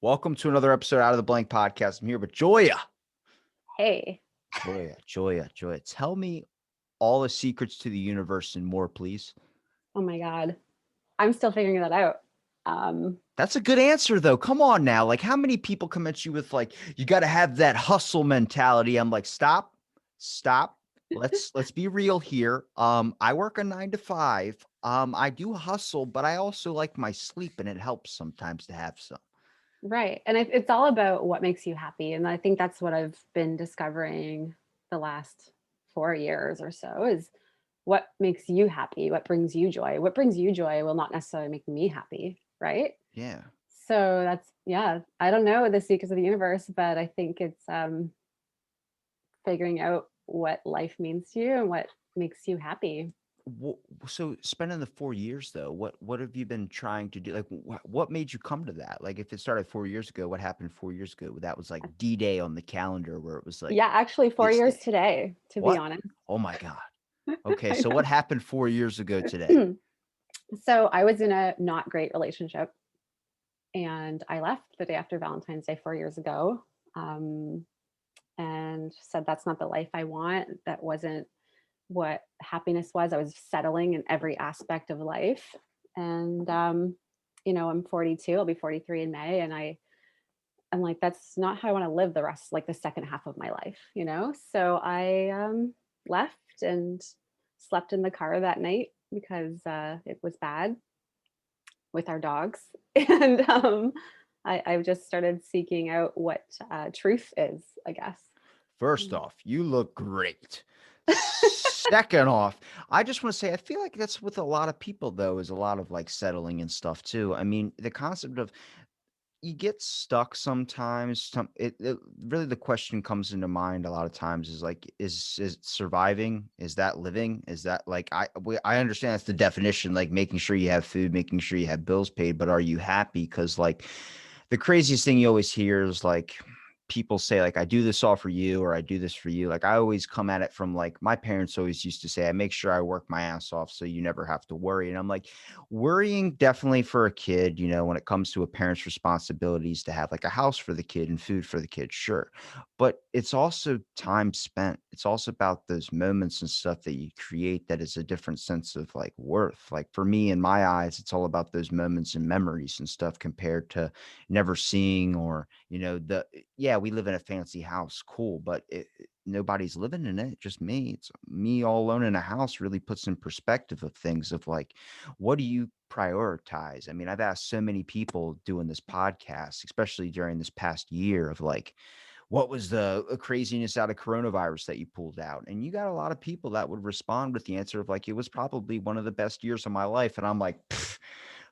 Welcome to another episode Out of the Blank podcast. I'm here with Joya. Hey. Joya. Tell me all the secrets to the universe and more, please. Oh my God. I'm still figuring that out. That's a good answer, though. Come on now. Like, how many people come at you with like, you got to have that hustle mentality? I'm like, stop. Let's be real here. I work a 9 to 5. I do hustle, but I also like my sleep, and it helps sometimes to have some. right. And it's all about what makes you happy. And I think that's what I've been discovering the last 4 years or so is what makes you happy? What brings you joy? What brings you joy will not necessarily make me happy. Right. Yeah. So yeah, I don't know the secrets of the universe, but I think it's figuring out what life means to you and what makes you happy. So spending the 4 years though, what have you been trying to do? Like, what made you come to that? Like, if it started 4 years ago, what happened 4 years ago? That was like D-Day on the calendar, where it was like Yeah, actually 4 years this day. today, to be What? honest. Oh my God. Okay, I so what happened 4 years ago today? know. So I was in a not great relationship and I left the day after Valentine's Day 4 years ago, um, and said that's not the life I want. That wasn't what happiness was. I was settling in every aspect of life. And, I'm 42, I'll be 43 in May. And I'm like, that's not how I want to live the rest, like the second half of my life. So I left and slept in the car that night because it was bad with our dogs. And I've just started seeking out what truth is, I guess. First off, you look great. Second off, I just want to say I feel like that's with a lot of people though, is a lot of like settling and stuff too. I mean, the concept of you get stuck sometimes. It really, the question comes into mind a lot of times is like, is surviving? Is that living? Is that like, I understand that's the definition, like making sure you have food, making sure you have bills paid, but are you happy? Because like the craziest thing you always hear is like people say like, I do this all for you, or I do this for you. Like, I always come at it from like, my parents always used to say, I make sure I work my ass off so you never have to worry. And I'm like, worrying definitely for a kid, when it comes to a parent's responsibilities to have like a house for the kid and food for the kid, sure. But it's also time spent. It's also about those moments and stuff that you create that is a different sense of like worth. Like for me, in my eyes, it's all about those moments and memories and stuff compared to never seeing, or, yeah, we live in a fancy house, cool, but nobody's living in it, just me. It's me all alone in a house. Really puts in perspective of things of like, what do you prioritize? I mean, I've asked so many people doing this podcast, especially during this past year, of like, what was the craziness out of coronavirus that you pulled out? And you got a lot of people that would respond with the answer of like, it was probably one of the best years of my life. And I'm like,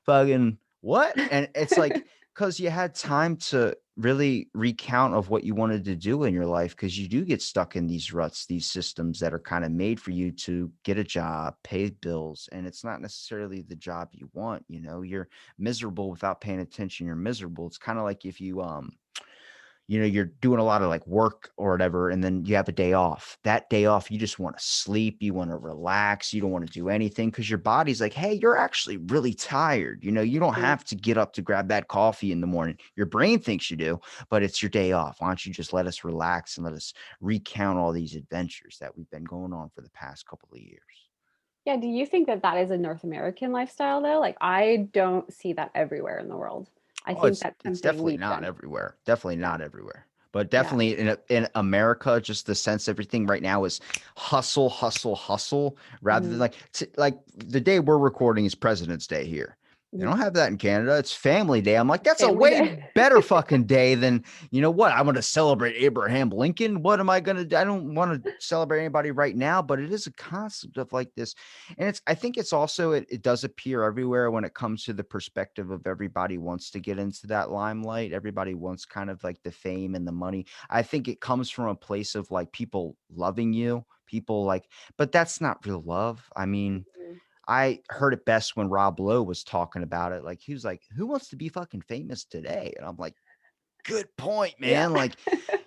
fucking what? And it's like, because you had time to really recount of what you wanted to do in your life, because you do get stuck in these ruts, these systems that are kind of made for you to get a job, pay bills, and it's not necessarily the job you want. You're miserable without paying attention. You're miserable. It's kind of like if you're doing a lot of like work or whatever, and then you have a day off. That day off, you just want to sleep, you want to relax, you don't want to do anything, because your body's like, hey, you're actually really tired. You don't Mm. have to get up to grab that coffee in the morning. Your brain thinks you do, but it's your day off. Why don't you just let us relax and let us recount all these adventures that we've been going on for the past couple of years? Yeah, do you think that that is a North American lifestyle though? Like I don't see that everywhere in the world. I Oh, think it's that's it's something definitely we've not done. everywhere. Definitely Yeah. not everywhere. But Yeah. definitely in America, just the sense everything right now is hustle, hustle, hustle, rather than Mhm. like the day we're recording is President's Day here. They Mhm. don't have that in Canada. It's Family Day. I'm like, that's a Family way day. better fucking day than, what? I'm going to celebrate Abraham Lincoln. What am I going to do? I don't want to celebrate anybody right now, but it is a concept of like this. And I think it's also, it does appear everywhere when it comes to the perspective of everybody wants to get into that limelight. Everybody wants kind of like the fame and the money. I think it comes from a place of like people loving you, people like, but that's not real love. I mean, Mhm. I heard it best when Rob Lowe was talking about it. Like, he was like, who wants to be fucking famous today? And I'm like, good point, Yeah. man. Like,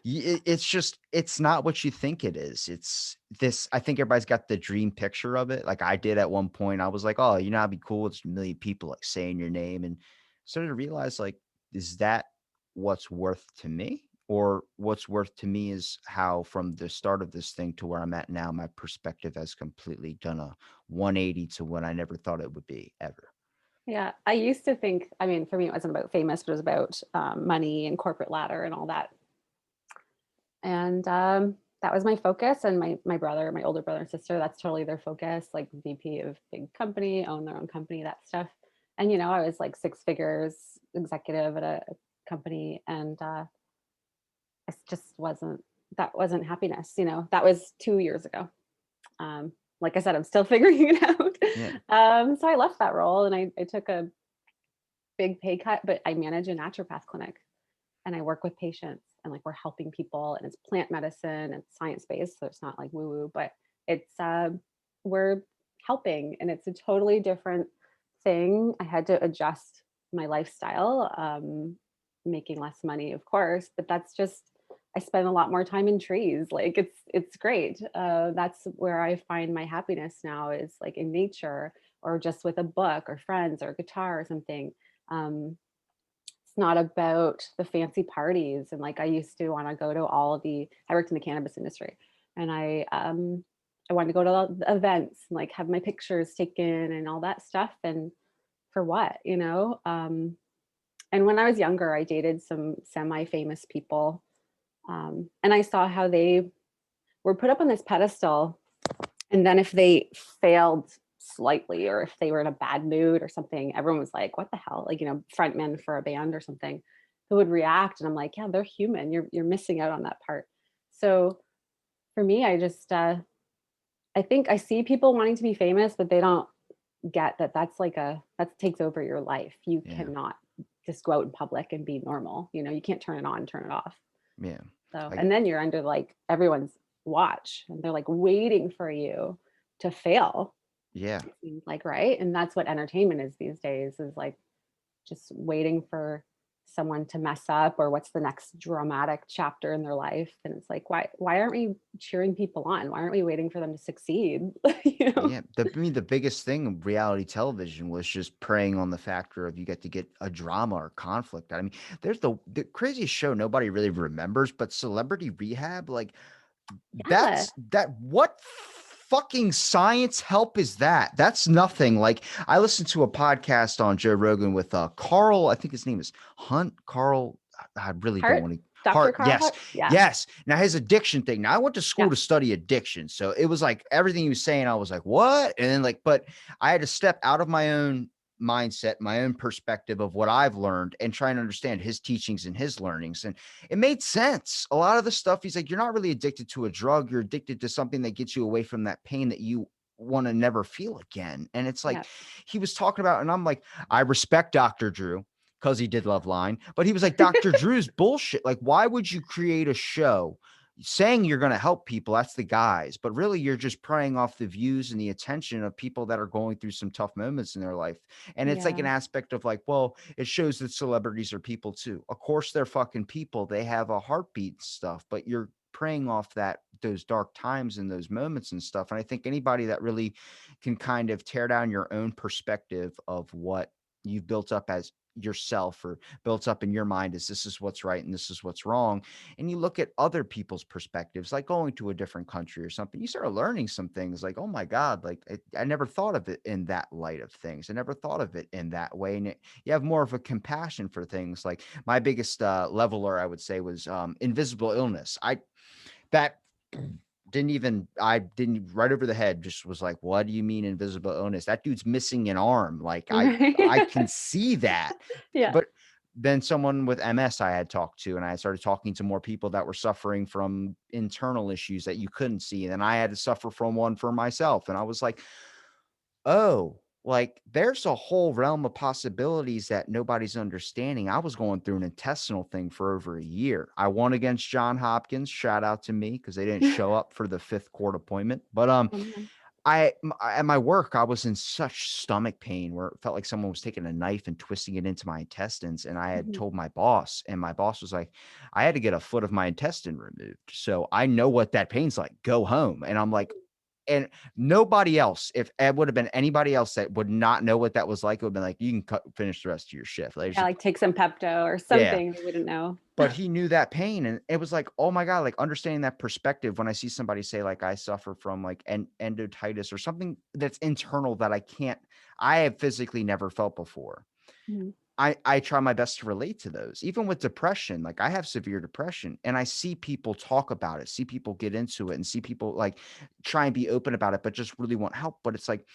it's just, it's not what you think it is. It's this. I think everybody's got the dream picture of it. Like I did at one point. I was like, oh, I'd be cool with just a million people like saying your name, and started to realize like, is that what's worth to me, or what's worth to me is how from the start of this thing to where I'm at now, my perspective has completely done a 180 to what I never thought it would be ever. Yeah, I used to think, I mean, for me, it wasn't about famous, but it was about money and corporate ladder and all that. And that was my focus. And my brother, my older brother and sister, that's totally their focus, like VP of big company, own their own company, that stuff. And, you know, I was like six figures executive at a company. And it just wasn't, that wasn't happiness. You know, that was 2 years ago. Like I said, I'm still figuring it out. Yeah. So I left that role and I took a big pay cut, but I manage a naturopath clinic and I work with patients and like we're helping people and it's plant medicine and science based. So it's not like woo woo, but it's, we're helping and it's a totally different thing. I had to adjust my lifestyle, making less money, of course, but that's just, I spend a lot more time in trees. Like it's great. That's where I find my happiness now is like in nature or just with a book or friends or guitar or something. It's not about the fancy parties. And like I used to want to go to all of the, I worked in the cannabis industry and I wanted to go to all the events and like have my pictures taken and all that stuff. And for what, you know? And when I was younger, I dated some semi-famous people. And I saw how they were put up on this pedestal. And then if they failed slightly or if they were in a bad mood or something, everyone was like, what the hell? Like, you know, frontman for a band or something who would react. And I'm like, yeah, they're human. You're missing out on that part. So for me, I just I think I see people wanting to be famous, but they don't get that that's like that takes over your life. You Yeah. cannot just go out in public and be normal. You know, you can't turn it on, turn it off. Yeah. So, Like, and then you're under like everyone's watch and they're like waiting for you to fail. yeah. It seems like, right? And that's what entertainment is these days is like just waiting for someone to mess up or what's the next dramatic chapter in their life. And it's like, why aren't we cheering people on? Why aren't we waiting for them to succeed? You know? Yeah, I mean, the biggest thing of reality television was just preying on the factor of you get to get a drama or conflict. I mean, there's the craziest show nobody really remembers, but Celebrity Rehab, like Yeah. that what fucking science help is that? That's nothing. Like I listened to a podcast on Joe Rogan with Carl, I think his name is Hunt, Carl. I really don't Hart, want to Dr. Hart. Carl Yes. Hart. Yeah. Yes. Now his addiction thing. Now I went to school Yeah. to study addiction. So it was like everything he was saying, I was like, what? And then like, but I had to step out of my own mindset, my own perspective of what I've learned and try and understand his teachings and his learnings. And it made sense. A lot of the stuff he's like, you're not really addicted to a drug. You're addicted to something that gets you away from that pain that you want to never feel again. And it's Yeah. like he was talking about, and I'm like, I respect Dr. Drew because he did Love Line, but he was like, Dr. Drew's bullshit. Like, why would you create a show saying you're going to help people? That's the guys, but really you're just preying off the views and the attention of people that are going through some tough moments in their life. And it's like Yeah. an aspect of like, well, it shows that celebrities are people too. Of course, they're fucking people. They have a heartbeat and stuff, but you're preying off those dark times and those moments and stuff. And I think anybody that really can kind of tear down your own perspective of what you've built up as yourself or built up in your mind as this is what's right and this is what's wrong, and you look at other people's perspectives, like going to a different country or something, you start learning some things like, oh my god, like I never thought of it in that light of things. I never thought of it in that way. And you have more of a compassion for things. Like my biggest leveler, I would say, was invisible illness. That I didn't right over the head, just was like, what do you mean invisible illness? That dude's missing an arm. Like I Right. can see that. Yeah. But then someone with MS I had talked to, and I started talking to more people that were suffering from internal issues that you couldn't see. And then I had to suffer from one for myself. And I was like, oh, like there's a whole realm of possibilities that nobody's understanding. I was going through an intestinal thing for over a year. I won against John Hopkins. Shout out to me because they didn't show up for the fifth court appointment. But Oh man. at my work, I was in such stomach pain where it felt like someone was taking a knife and twisting it into my intestines. And I had Mhm. told my boss, and my boss was like, I had to get a foot of my intestine removed. So I know what that pain's like. Go home. And I'm like, And nobody else, if it would have been anybody else that would not know what that was like, it would have been like, "You can finish the rest of your shift." Like, Yeah, like take some Pepto or yeah. something they wouldn't know. But he knew that pain, and it was like, "Oh my god," like, understanding that perspective when I see somebody say, like, "I suffer from, like, endotitis," or something that's internal that I have physically never felt before. Mhm. I try my best to relate to those. Even with depression, like, I have severe depression, and I see people talk about it, see people get into it, and see people, like, try and be open about it, but just really want help, but it's like,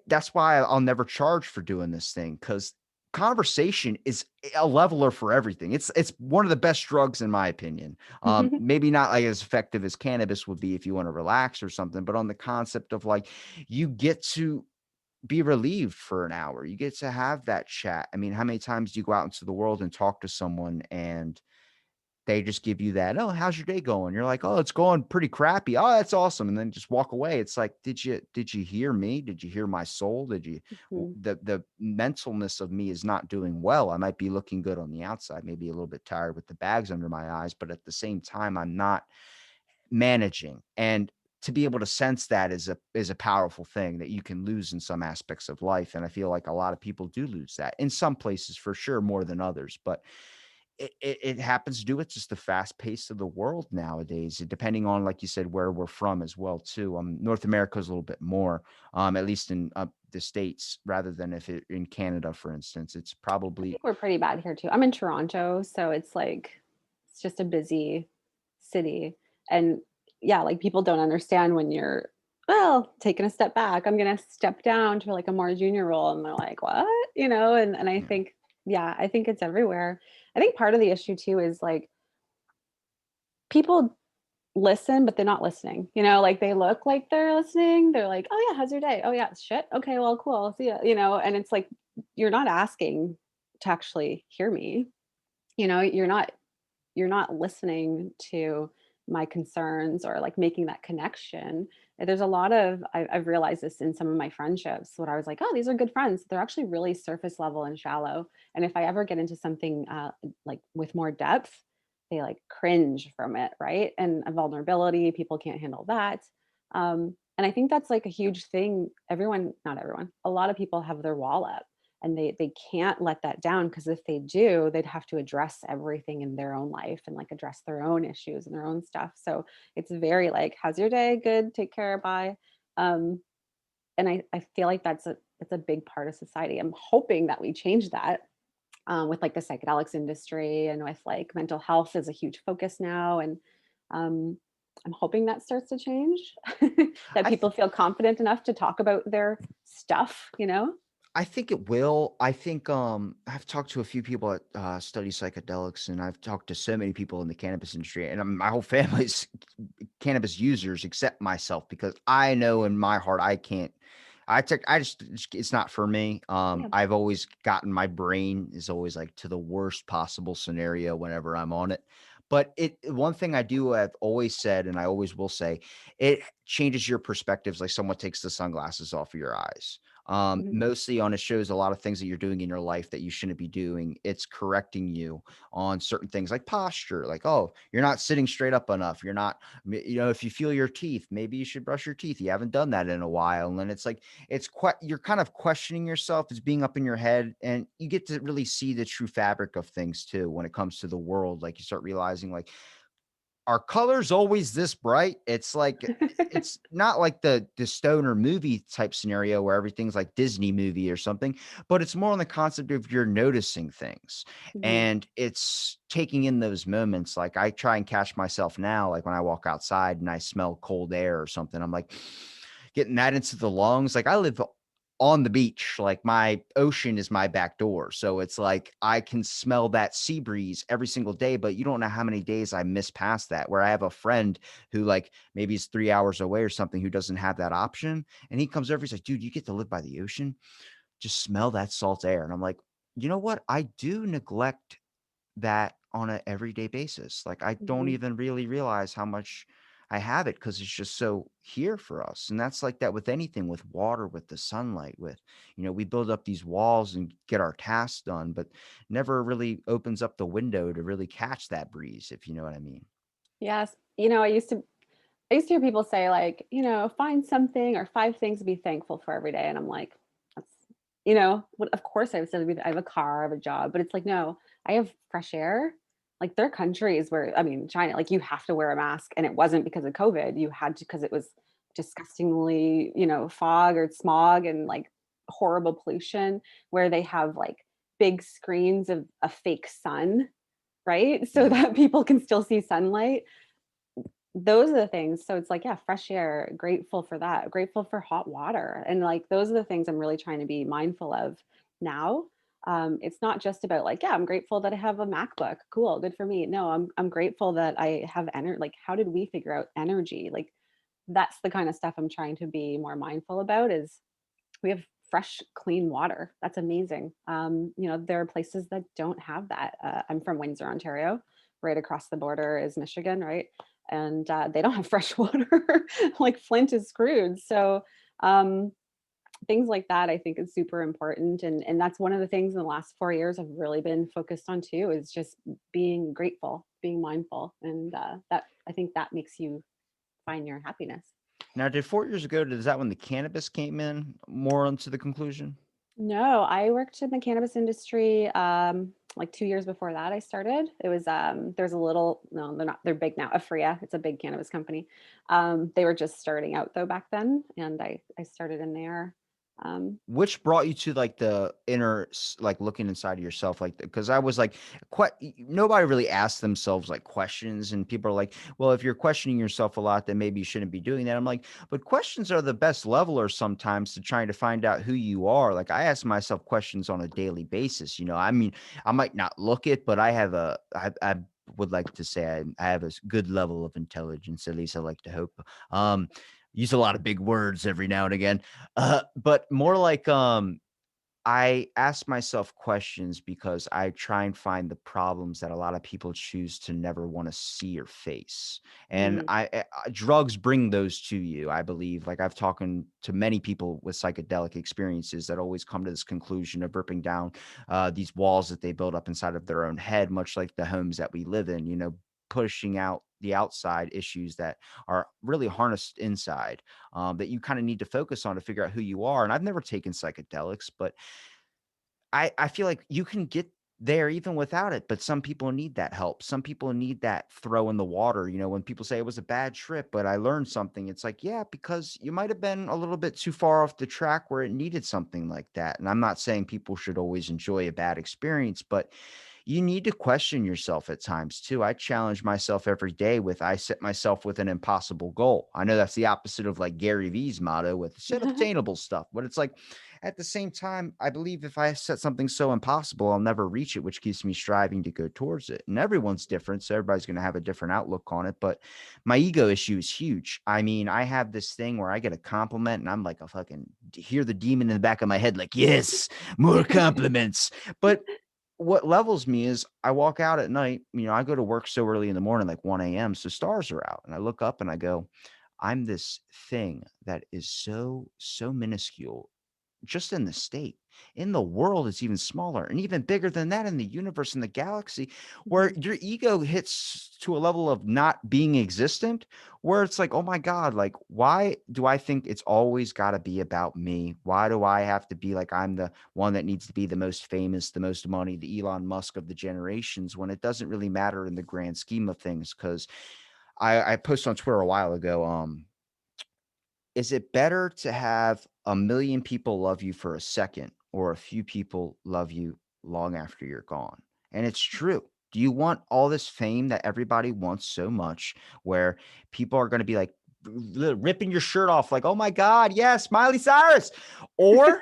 that's why I'll never charge for doing this thing, because conversation is a leveler for everything. It's one of the best drugs in my opinion. Maybe not like as effective as cannabis would be if you want to relax or something, but on the concept of like you get to be relieved for an hour. You get to have that chat. I mean, how many times do you go out into the world and talk to someone and they just give you that, "Oh, how's your day going?" You're like, "Oh, it's going pretty crappy." "Oh, that's awesome." And then just walk away. It's like, did you hear me? Did you hear my soul? Did you Mhm. the mentalness of me is not doing well. I might be looking good on the outside, maybe a little bit tired with the bags under my eyes, but at the same time, I'm not managing. And to be able to sense that is a powerful thing that you can lose in some aspects of life. And I feel like a lot of people do lose that in some places for sure, more than others. But it happens to do with just the fast pace of the world nowadays, depending on, like you said, where we're from as well too. North America is a little bit more, at least in the States, rather than if it in Canada, for instance. It's I probably think we're pretty bad here too. I'm in Toronto, so it's like it's just a busy city. And yeah, like people don't understand when you're, well, taking a step back. I'm gonna step down to like a more junior role. And they're like, what? And I yeah, think, yeah, I think it's everywhere. I think part of the issue too is like people listen, but they're not listening. Like they look like they're listening. They're like, "Oh yeah, how's your day? Oh yeah, shit. Okay, well, cool. I'll see ya." And it's like you're not asking to actually hear me. You're not listening to my concerns or like making that connection. There's a lot of I've realized this in some of my friendships when I was like, oh, these are good friends. They're actually really surface level and shallow. And if I ever get into something like with more depth, they like cringe from it, right? And a vulnerability, people can't handle that. And I think that's like a huge thing. Everyone, not everyone, a lot of people have their wall up and they can't let that down because if they do they'd have to address everything in their own life and like address their own issues and their own stuff. So it's very like, how's your day? Good, take care, bye. Um, and I feel like that's a big part of society. I'm hoping that we change that, with like the psychedelics industry and with like mental health is a huge focus now. And um, I'm hoping that starts to change, that I people feel confident enough to talk about their stuff. I think it will. I think I've talked to a few people that study psychedelics, and I've talked to so many people in the cannabis industry, and my whole family's cannabis users, except myself, because I know in my heart I can't. I just it's not for me. Yeah. I've always gotten my brain is always like to the worst possible scenario whenever I'm on it. But one thing I do have always said, and I always will say, it changes your perspectives. Like someone takes the sunglasses off of your eyes. Mhm. Mostly on it shows a lot of things that you're doing in your life that you shouldn't be doing. It's correcting you on certain things like posture, like, oh, you're not sitting straight up enough. You're not, if you feel your teeth, maybe you should brush your teeth. You haven't done that in a while. And then it's like, you're kind of questioning yourself. It's being up in your head, and you get to really see the true fabric of things too when it comes to the world. Like you start realizing, like, are colors always this bright? It's like it's not like the stoner movie type scenario where everything's like Disney movie or something, but it's more on the concept of you're noticing things, Mhm. and it's taking in those moments. Like I try and catch myself now, like when I walk outside and I smell cold air or something, I'm like getting that into the lungs. Like I live on the beach, like my ocean is my back door. So it's like I can smell that sea breeze every single day, but you don't know how many days I miss past that. Where I have a friend who, like, maybe is 3 hours away or something, who doesn't have that option. And he comes over, he's like, dude, you get to live by the ocean. Just smell that salt air. And I'm like, you know what? I do neglect that on a everyday basis. Like, I don't Mhm. even really realize how much I have it because it's just so here for us. And that's like that with anything, with water, with the sunlight, with, we build up these walls and get our tasks done, but never really opens up the window to really catch that breeze, if you know what I mean. Yes. I used to I used to hear people say like, find something or 5 things to be thankful for every day. And I'm like, that's, what, of course I I have a car, I have a job, but it's like, no, I have fresh air. Like there are countries where, I mean, China, like you have to wear a mask and it wasn't because of COVID. You had to, because it was disgustingly, fog or smog and like horrible pollution where they have like big screens of a fake sun, right? So Yeah. that people can still see sunlight. Those are the things. So it's like, yeah, fresh air, grateful for that, grateful for hot water. And like those are the things I'm really trying to be mindful of now. It's not just about like, yeah, I'm grateful that I have a MacBook. Cool, good for me. No, I'm grateful that I have energy. Like, how did we figure out energy? Like that's the kind of stuff I'm trying to be more mindful about is we have fresh, clean water. That's amazing. There are places that don't have that. I'm from Windsor, Ontario. Right across the border is Michigan, right? And they don't have fresh water. Like Flint is screwed. So um, things like that, I think, is super important. And that's one of the things in the last 4 years I've really been focused on too. Is just being grateful, being mindful, and that I think that makes you find your happiness. Now, did 4 years ago, is that when the cannabis came in more onto the conclusion? No, I worked in the cannabis industry, like 2 years before that I started. It was, there's a little no, they're not they're big now, Afria, it's a big cannabis company. They were just starting out though back then, and I started in there. Um, Which brought you to, like, the inner like, looking inside of yourself, like, because I was like, nobody really asks themselves, like, questions, and people are like, "Well, if you're questioning yourself a lot, then maybe you shouldn't be doing that." I'm like, "But questions are the best levelers sometimes to trying to find out who you are." Like, I ask myself questions on a daily basis, I mean, I might not look it, but I would like to say I have a good level of intelligence, at least I like to hope. Um, use a lot of big words every now and again. But more like, I ask myself questions because I try and find the problems that a lot of people choose to never want to see or face. And mm, drugs bring those to you, I believe. Like I've talked to many people with psychedelic experiences that always come to this conclusion of ripping down these walls that they build up inside of their own head, much like the homes that we live in, pushing out the outside issues that are really harnessed inside, that you kind of need to focus on to figure out who you are. And I've never taken psychedelics, but I feel like you can get there even without it, but some people need that help. Some people need that throw in the water. When people say it was a bad trip, but I learned something, it's like, yeah, because you might have been a little bit too far off the track where it needed something like that. And I'm not saying people should always enjoy a bad experience, but you need to question yourself at times too. I challenge myself every day I set myself with an impossible goal. I know that's the opposite of like Gary Vee's motto with set obtainable stuff, but it's like at the same time, I believe if I set something so impossible, I'll never reach it, which keeps me striving to go towards it. And everyone's different, so everybody's going to have a different outlook on it. But my ego issue is huge. I mean, I have this thing where I get a compliment and I'm like a fucking hear the demon in the back of my head, like, yes, more compliments. But what levels me is I walk out at night, I go to work so early in the morning, like 1 a.m. So stars are out. And I look up and I go, I'm this thing that is so minuscule just in the state. In the world, it's even smaller and even bigger than that in the universe and the galaxy, where Mhm. your ego hits to a level of not being existent, where it's like, oh my God, like, why do I think it's always got to be about me? Why do I have to be like I'm the one that needs to be the most famous, the most money, the Elon Musk of the generations, when it doesn't really matter in the grand scheme of things? Because I posted on Twitter a while ago, is it better to have a million people love you for a second or a few people love you long after you're gone? And it's true. Do you want all this fame that everybody wants so much where people are going to be like ripping your shirt off like, "Oh my god, yes, Miley Cyrus." Or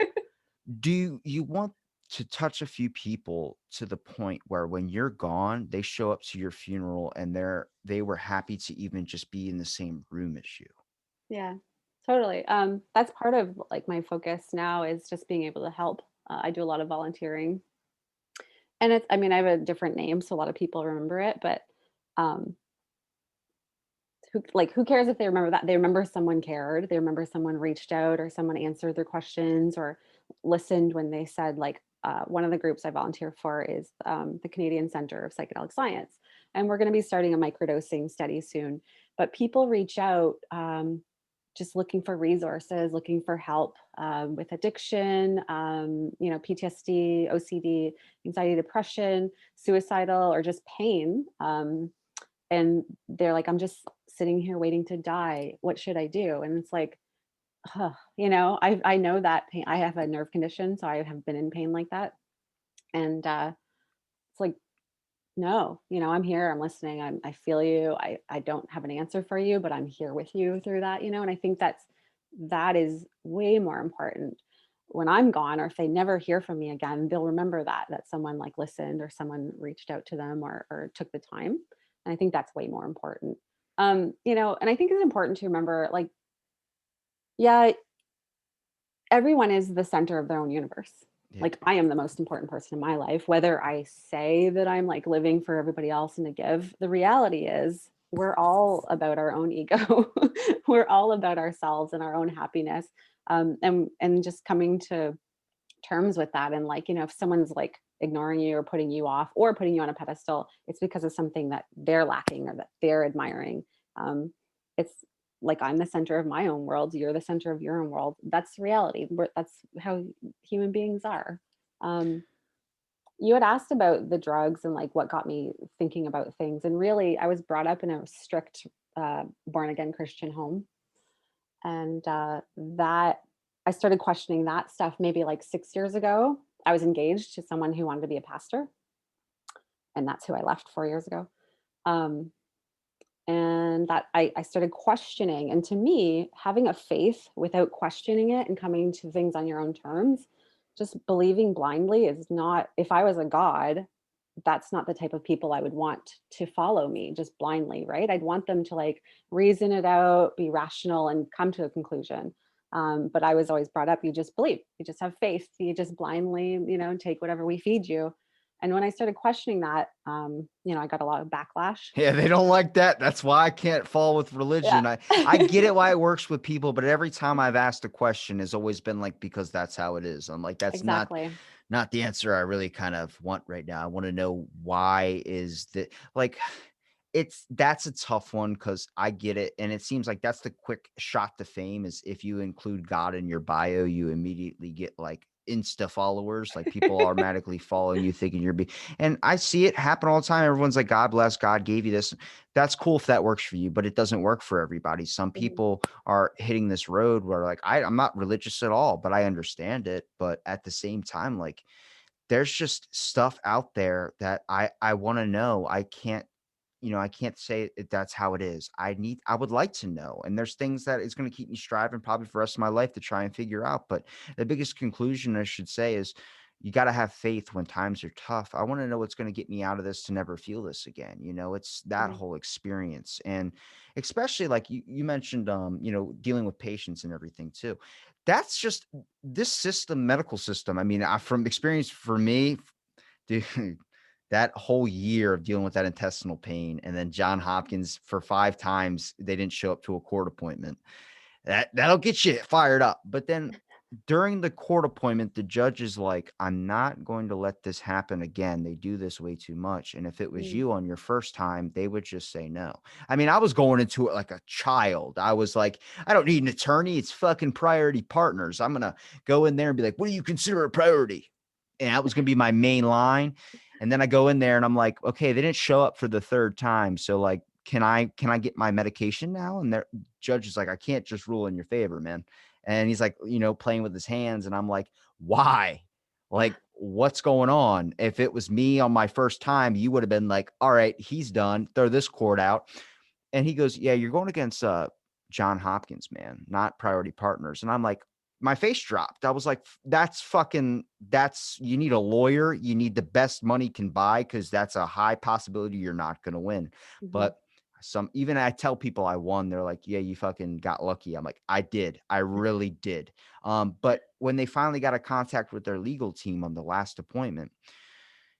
do you want to touch a few people to the point where when you're gone, they show up to your funeral and they were happy to even just be in the same room as you? Yeah, totally. That's part of like my focus now is just being able to help. I do a lot of volunteering, and I mean, I have a different name, so a lot of people remember it, but um, who cares if they remember that? They remember someone cared. They remember someone reached out or someone answered their questions or listened when they said like one of the groups I volunteer for is the Canadian Center of Psychedelic Science, and we're going to be starting a microdosing study soon. but people reach out just looking for resources, looking for help with addiction, PTSD, OCD, anxiety, depression, suicidal, or just pain. And they're like, I'm just sitting here waiting to die. What should I do? And it's like, I know that pain. I have a nerve condition, so I have been in pain like that. And it's like, no, I'm here, I'm listening, I feel you. I don't have an answer for you, but I'm here with you through that, and I think that is way more important. When I'm gone, or if they never hear from me again, they'll remember that someone like listened, or someone reached out to them, or took the time. And I think that's way more important. And I think it's important to remember, like, yeah, everyone is the center of their own universe. Yeah. Like, I am the most important person in my life, whether I say that I'm like living for everybody else and to give. The reality is, we're all about our own ego. We're all about ourselves and our own happiness. And just coming to terms with that. And like, if someone's like ignoring you or putting you off or putting you on a pedestal, it's because of something that they're lacking or that they're admiring. It's like, I'm the center of my own world, you're the center of your own world. That's reality. That's how human beings are. Um, you had asked about the drugs and like what got me thinking about things. And really, I was brought up in a strict born again Christian home. And that I started questioning that stuff maybe like 6 years ago. I was engaged to someone who wanted to be a pastor, and that's who I left 4 years ago. Um, and that I started questioning. And to me, having a faith without questioning it and coming to things on your own terms, just believing blindly is not, if I was a God, that's not the type of people I would want to follow me just blindly, right? I'd want them to like reason it out, be rational, and come to a conclusion. But I was always brought up, you just believe, you just have faith, you just blindly, take whatever we feed you. And when I started questioning that, I got a lot of backlash. Yeah, they don't like that. That's why I can't fall with Yeah. religion. I get it why it works with people, but every time I've asked a question has always been like, because that's how it is. I'm like, that's Exactly. not the answer I really kind of want right now. I want to know why is that like that's a tough one because I get it. And it seems like that's the quick shot to fame is if you include God in your bio, you immediately get like Insta followers, like people automatically following you thinking and I see it happen all the time. Everyone's like, God bless, God gave you this. That's cool if that works for you, but it doesn't work for everybody. Some Mhm. people are hitting this road where like, I'm not religious at all, but I understand it. But at the same time, like there's just stuff out there that I want to know. I can't say that's how it is. I would like to know. And there's things that is going to keep me striving probably for the rest of my life to try and figure out. But the biggest conclusion I should say is you got to have faith when times are tough. I want to know what's going to get me out of this to never feel this again. It's that Mhm. whole experience. And especially like you mentioned, dealing with patients and everything too. That's just this system, medical system. I mean, from experience for me, dude, that whole year of dealing with that intestinal pain, and then John Hopkins for 5 times, they didn't show up to a court appointment. That'll get you fired up. But then during the court appointment, the judge is like, "I'm not going to let this happen again. They do this way too much." And if it was Mm. you on your first time, they would just say no. I mean, I was going into it like a child. I was like, "I don't need an attorney. It's fucking Priority Partners. I'm gonna go in there and be like, 'What do you consider a priority?'" And that was gonna be my main line. And then I go in there and I'm like, "Okay, they didn't show up for the third time. So like, can I get my medication now?" And the judge is like, "I can't just rule in your favor, man." And he's like, playing with his hands. And I'm like, why? Like, what's going on? If it was me on my first time, you would have been like, all right, he's done. Throw this cord out. And he goes, yeah, you're going against John Hopkins, man, not Priority Partners. And I'm like, my face dropped. I was like, you need a lawyer. You need the best money can buy because that's a high possibility you're not going to win. Mhm. But even I tell people I won, they're like, yeah, you fucking got lucky. I'm like, I did. I really did. But when they finally got a contact with their legal team on the last appointment,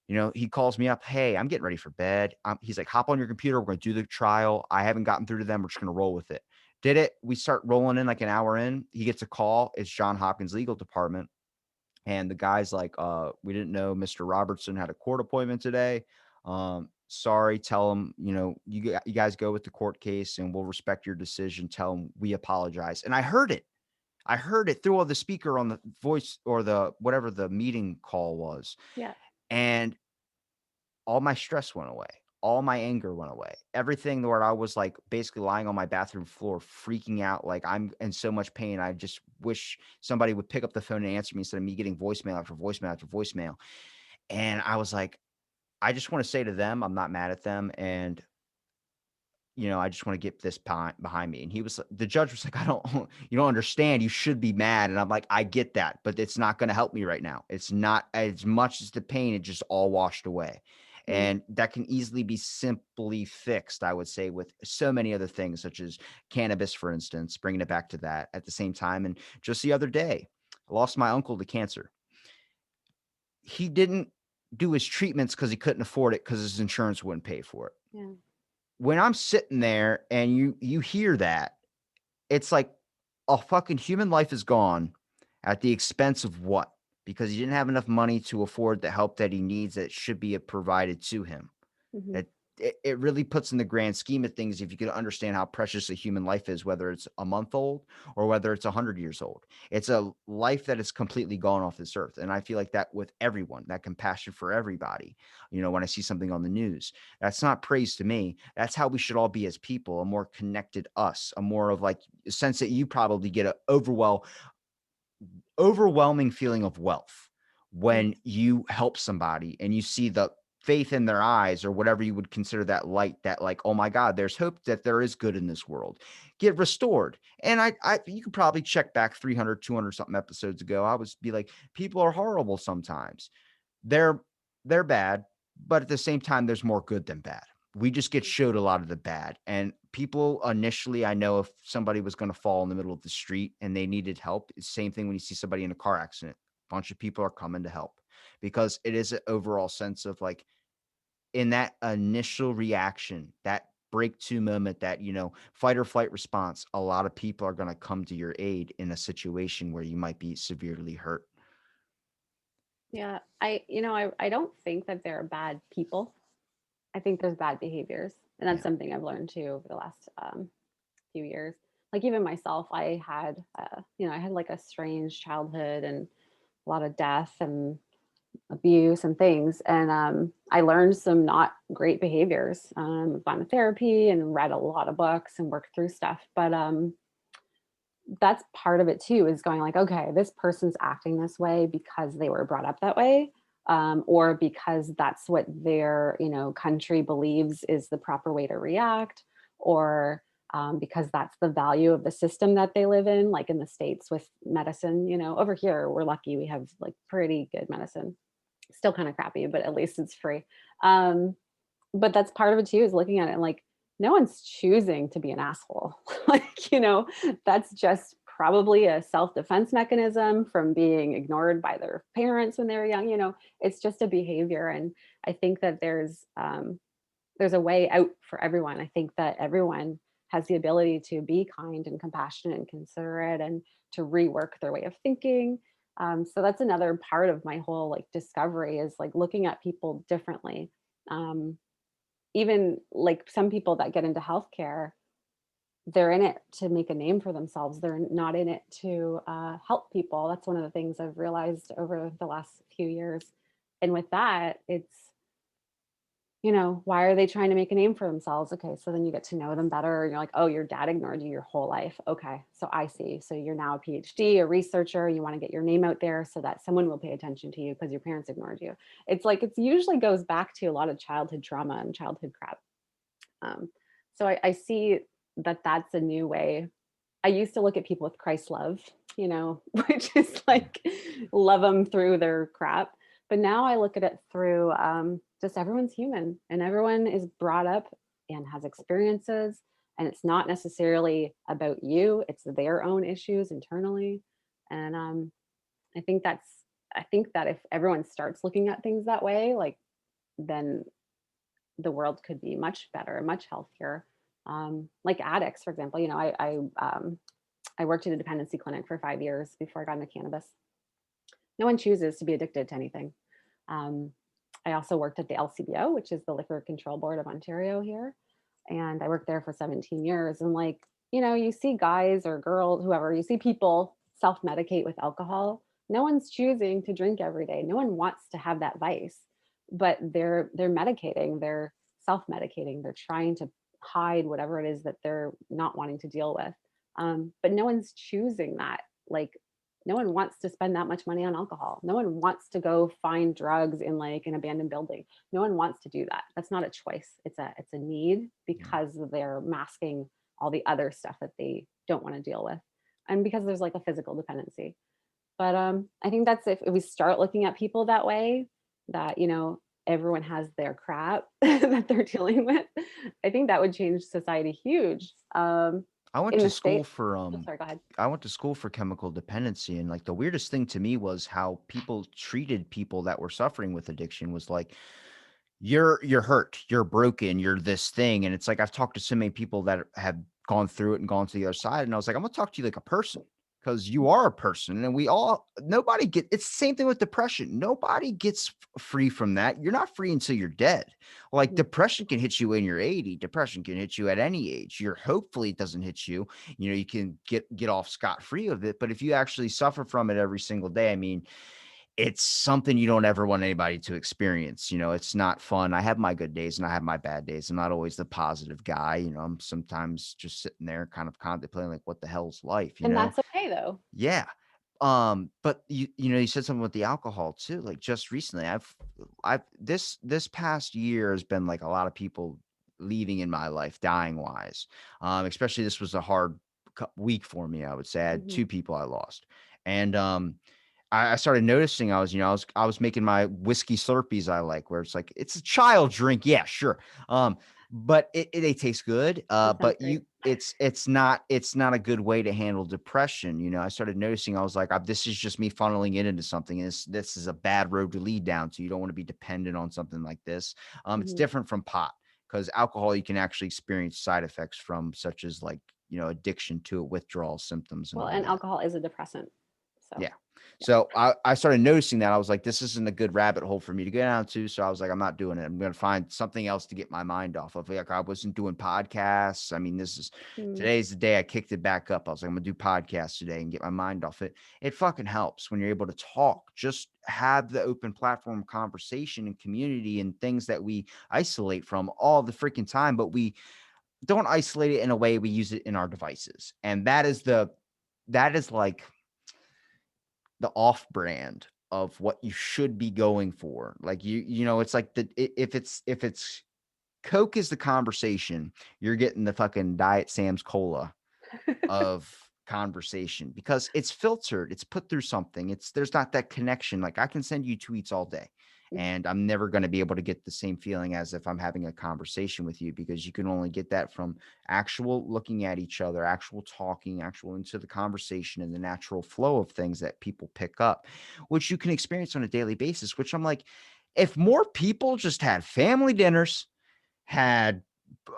he calls me up. Hey, I'm getting ready for bed. He's like, hop on your computer. We're going to do the trial. I haven't gotten through to them. We're just going to roll with it. Did it. We start rolling in like an hour in. He gets a call. It's John Hopkins legal department. And the guy's like, we didn't know Mr. Robertson had a court appointment today. sorry, tell them, you guys go with the court case and we'll respect your decision. Tell them we apologize. And I heard it. I heard it through all the speaker on the voice or the whatever the meeting call was. Yeah. And all my stress went away. All my anger went away. Everything where I was like basically lying on my bathroom floor, freaking out, like I'm in so much pain. I just wish somebody would pick up the phone and answer me instead of me getting voicemail after voicemail after voicemail. And I was like, I just want to say to them, I'm not mad at them. And I just want to get this behind me. And the judge was like, I don't, you don't understand. You should be mad. And I'm like, I get that, but it's not going to help me right now. It's not as much as the pain. It just all washed away. Mm. And that can easily be simply fixed, I would say, with so many other things, such as cannabis, for instance, bringing it back to that at the same time. And just the other day, I lost my uncle to cancer. He didn't do his treatments because he couldn't afford it because his insurance wouldn't pay for it. Yeah. When I'm sitting there and you hear that, it's like a fucking human life is gone at the expense of what? Because he didn't have enough money to afford the help that he needs that should be provided to him. Hmm. That it really puts in the grand scheme of things, if you could understand how precious a human life is, whether it's a month old or whether it's 100 years old. It's a life that is completely gone off this earth. And I feel like that with everyone, that compassion for everybody. When I see something on the news, that's not praise to me. That's how we should all be as people, a more connected us, a more of like a sense that you probably get a overwhelming feeling of wealth Yes. when you help somebody and you see the faith in their eyes, or whatever you would consider that light, that like, oh my God, there's hope that there is good in this world, get restored. And you could probably check back 300, 200 something episodes ago. I was be like, people are horrible sometimes. They're they're bad, but at the same time, there's more good than bad. We just get showed a lot of the bad. And people initially, I know if somebody was going to fall in the middle of the street and they needed help, it's the same thing when you see somebody in a car accident. A bunch of people are coming to help because it is an overall sense of like, in that initial reaction, that breakthrough moment, that, fight or flight response, a lot of people are going to come to your aid in a situation where you might be severely hurt. Yeah. I don't think that there are bad people. I think there's bad behaviors. And that's Yeah. something I've learned too over the last few years. Like even myself, I had like a strange childhood and a lot of death and abuse and things. And I learned some not great behaviors. I've gone to therapy and read a lot of books and worked through stuff. But that's part of it too, is going like, okay, this person's acting this way because they were brought up that way. Or because that's what their country believes is the proper way to react, or because that's the value of the system that they live in, like in the States with medicine. Over here we're lucky, we have like pretty good medicine, still kind of crappy, but at least it's free. Um, but that's part of it too, is looking at it and like, no one's choosing to be an asshole. Like, that's just probably a self-defense mechanism from being ignored by their parents when they were young. It's just a behavior. And I think that there's a way out for everyone. I think that everyone has the ability to be kind and compassionate and considerate and to rework their way of thinking. So that's another part of my whole like discovery, is like looking at people differently. Um, Even like some people that get into healthcare, they're in it to make a name for themselves. They're not in it to help people. That's one of the things I've realized over the last few years. And with that, it's, why are they trying to make a name for themselves? Okay, so then you get to know them better. And you're like, oh, your dad ignored you your whole life. Okay, so I see. So you're now a PhD, a researcher. You want to get your name out there so that someone will pay attention to you because your parents ignored you. It's like it usually goes back to a lot of childhood trauma and childhood crap. Um, so I see that that's a new way. I used to look at people with Christ love, which is Yeah. like love them through their crap. But now I look at it through just everyone's human and everyone is brought up and has experiences. And it's not necessarily about you, it's their own issues internally. And I think that's, I think that if everyone starts looking at things that way, like, then the world could be much better, much healthier. Like addicts, for example, I worked at a dependency clinic for 5 years before I got into cannabis. No one chooses to be addicted to anything. Um, I also worked at the LCBO, which is the Liquor Control Board of Ontario here. And I worked there for 17 years. And like, you see guys or girls, whoever, you see people self medicate with alcohol. No one's choosing to drink every day. No one wants to have that vice, but they're medicating, they're self medicating, they're trying to hide whatever it is that they're not wanting to deal with. But no one's choosing that. Like, no one wants to spend that much money on alcohol. No one wants to go find drugs in like an abandoned building. No one wants to do that. That's not a choice. It's a need Yeah. because they're masking all the other stuff that they don't want to deal with. And because there's like a physical dependency. But I think that's if we start looking at people that way, that everyone has their crap that they're dealing with. I think that would change society huge. I went In to the school states. for Oh, sorry, go ahead. I went to school for chemical dependency, and like the weirdest thing to me was how people treated people that were suffering with addiction was like, you're hurt, you're broken, you're this thing. And it's like I've talked to so many people that have gone through it and gone to the other side. And I was like, I'm gonna talk to you like a person because you are a person. And we all nobody get it's the same thing with depression. Nobody gets free from that. You're not free until you're dead. Like Mhm. depression can hit you when you're 80. Depression can hit you at any age. You're hopefully it doesn't hit you. You know, you can get off scot-free of it. But if you actually suffer from it every single day, I mean, it's something you don't ever want anybody to experience. You know, it's not fun. I have my good days and I have my bad days. I'm not always the positive guy. You know, I'm sometimes just sitting there kind of contemplating like, what the hell's life, you And know? that's okay though. Yeah. But you know, you said something with the alcohol too. Like just recently, I've this past year has been like a lot of people leaving in my life, dying wise. Especially this was a hard week for me. I would say I had Mhm. two people I lost, and I started noticing I was making my whiskey Slurpees I like, where it's like it's a child drink, yeah, sure, but they taste good, That sounds but great. it's not a good way to handle depression. You know, I started noticing I was like, this is just me funneling it into something. This is a bad road to lead down to. You don't want to be dependent on something like this. It's Mhm. different from pot because alcohol you can actually experience side effects from, such as like addiction to it, withdrawal symptoms, and Well, all and that. alcohol is a depressant. So, Yeah. yeah. So I started noticing that I was like, this isn't a good rabbit hole for me to go down to. So I was like, I'm not doing it. I'm going to find something else to get my mind off of. Like I wasn't doing podcasts. I mean, Mm. today's the day I kicked it back up. I was like, I'm going to do podcasts today and get my mind off it. It fucking helps when you're able to talk, just have the open platform conversation and community and things that we isolate from all the freaking time, but we don't isolate it in a way we use it in our devices. And that is like the off brand of what you should be going for. Like it's like if it's Coke is the conversation, you're getting the fucking Diet Sam's Cola of conversation because it's filtered, it's put through something. There's not that connection. Like I can send you tweets all day Mhm. and I'm never going to be able to get the same feeling as if I'm having a conversation with you, because you can only get that from actual looking at each other, actual talking, actual into the conversation and the natural flow of things that people pick up, which you can experience on a daily basis, which I'm like, if more people just had family dinners, had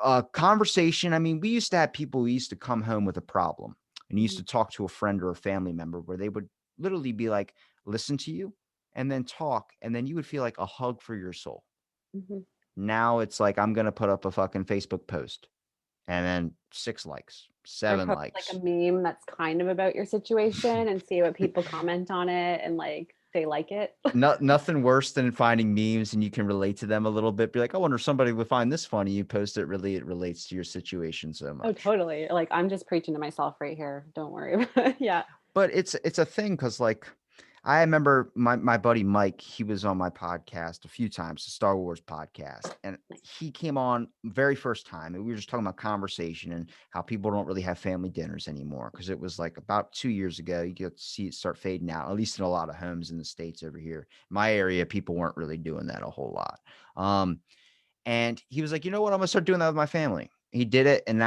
a conversation. I mean, we used to have people who used to come home with a problem and used Mhm. to talk to a friend or a family member where they would literally be like, listen to you and then talk. And then you would feel like a hug for your soul. Mhm. Now it's like, I'm going to put up a fucking Facebook post and then 6 likes, Or seven post like a likes. meme that's kind of about your situation and see what people comment on it and like they like it. Nothing worse than finding memes and you can relate to them a little bit. Be like, I wonder if somebody would find this funny. You post it, really, it relates to your situation so Oh, much. totally. Like I'm just preaching to myself right here. Don't worry about it. Yeah. But it's a thing because like I remember my buddy Mike, he was on my podcast a few times, the Star Wars podcast, and Nice. he came on very first time, and we were just talking about conversation and how people don't really have family dinners anymore because it was like about 2 years ago. You get to see it start fading out, at least in a lot of homes in the States over here. My area, people weren't really doing that a whole lot. And he was like, you know what? I'm gonna start doing that with my family. He did it, and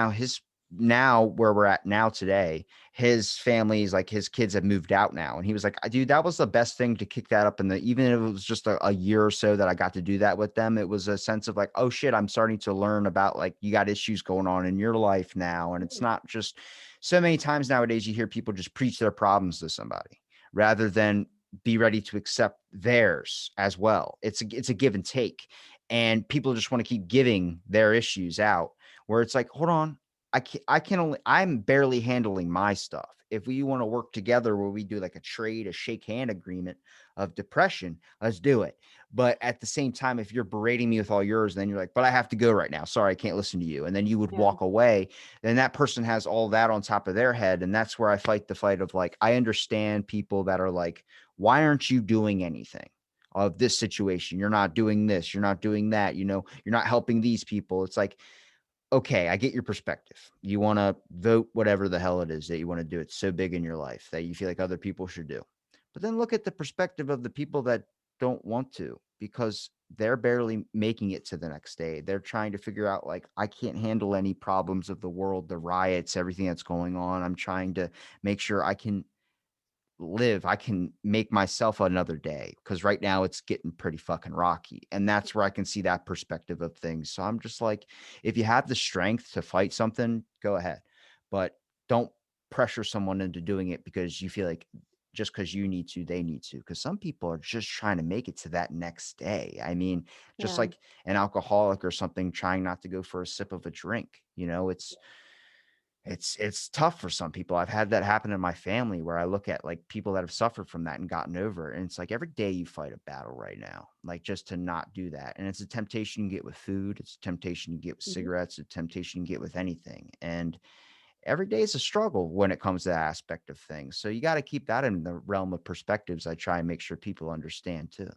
now where we're at now today, his family's like his kids have moved out now. And he was like, dude, that was the best thing to kick that up. And even if it was just a year or so that I got to do that with them, it was a sense of like, oh shit, I'm starting to learn about like you got issues going on in your life now. And it's Mhm. not just so many times nowadays you hear people just preach their problems to somebody rather than be ready to accept theirs as well. It's a give and take. And people just want to keep giving their issues out where it's like, hold on, I'm barely handling my stuff. If we want to work together where we do like a trade, a shake hand agreement of depression, let's do it. But at the same time, if you're berating me with all yours, then you're like, but I have to go right now. Sorry, I can't listen to you. And then you would Yeah. walk away. Then that person has all that on top of their head. And that's where I fight the fight of like, I understand people that are like, why aren't you doing anything of this situation? You're not doing this. You're not doing that. You know, you're not helping these people. It's like, okay, I get your perspective. You want to vote whatever the hell it is that you want to do. It's so big in your life that you feel like other people should do. But then look at the perspective of the people that don't want to because they're barely making it to the next day. They're trying to figure out, like, I can't handle any problems of the world, the riots, everything that's going on. I'm trying to make sure I can live, I can make myself another day because right now it's getting pretty fucking rocky. And that's where I can see that perspective of things. So I'm just like, if you have the strength to fight something, go ahead. But don't pressure someone into doing it because you feel like just because you need to, they need to. Because some people are just trying to make it to that next day. I mean, just Yeah. like an alcoholic or something trying not to go for a sip of a drink, it's tough for some people. I've had that happen in my family where I look at like people that have suffered from that and gotten over it. And it's like every day you fight a battle right now, like just to not do that. And it's a temptation you get with food. It's a temptation you get with Mhm. cigarettes, a temptation you get with anything. And every day is a struggle when it comes to that aspect of things. So you got to keep that in the realm of perspectives. I try and make sure people understand too.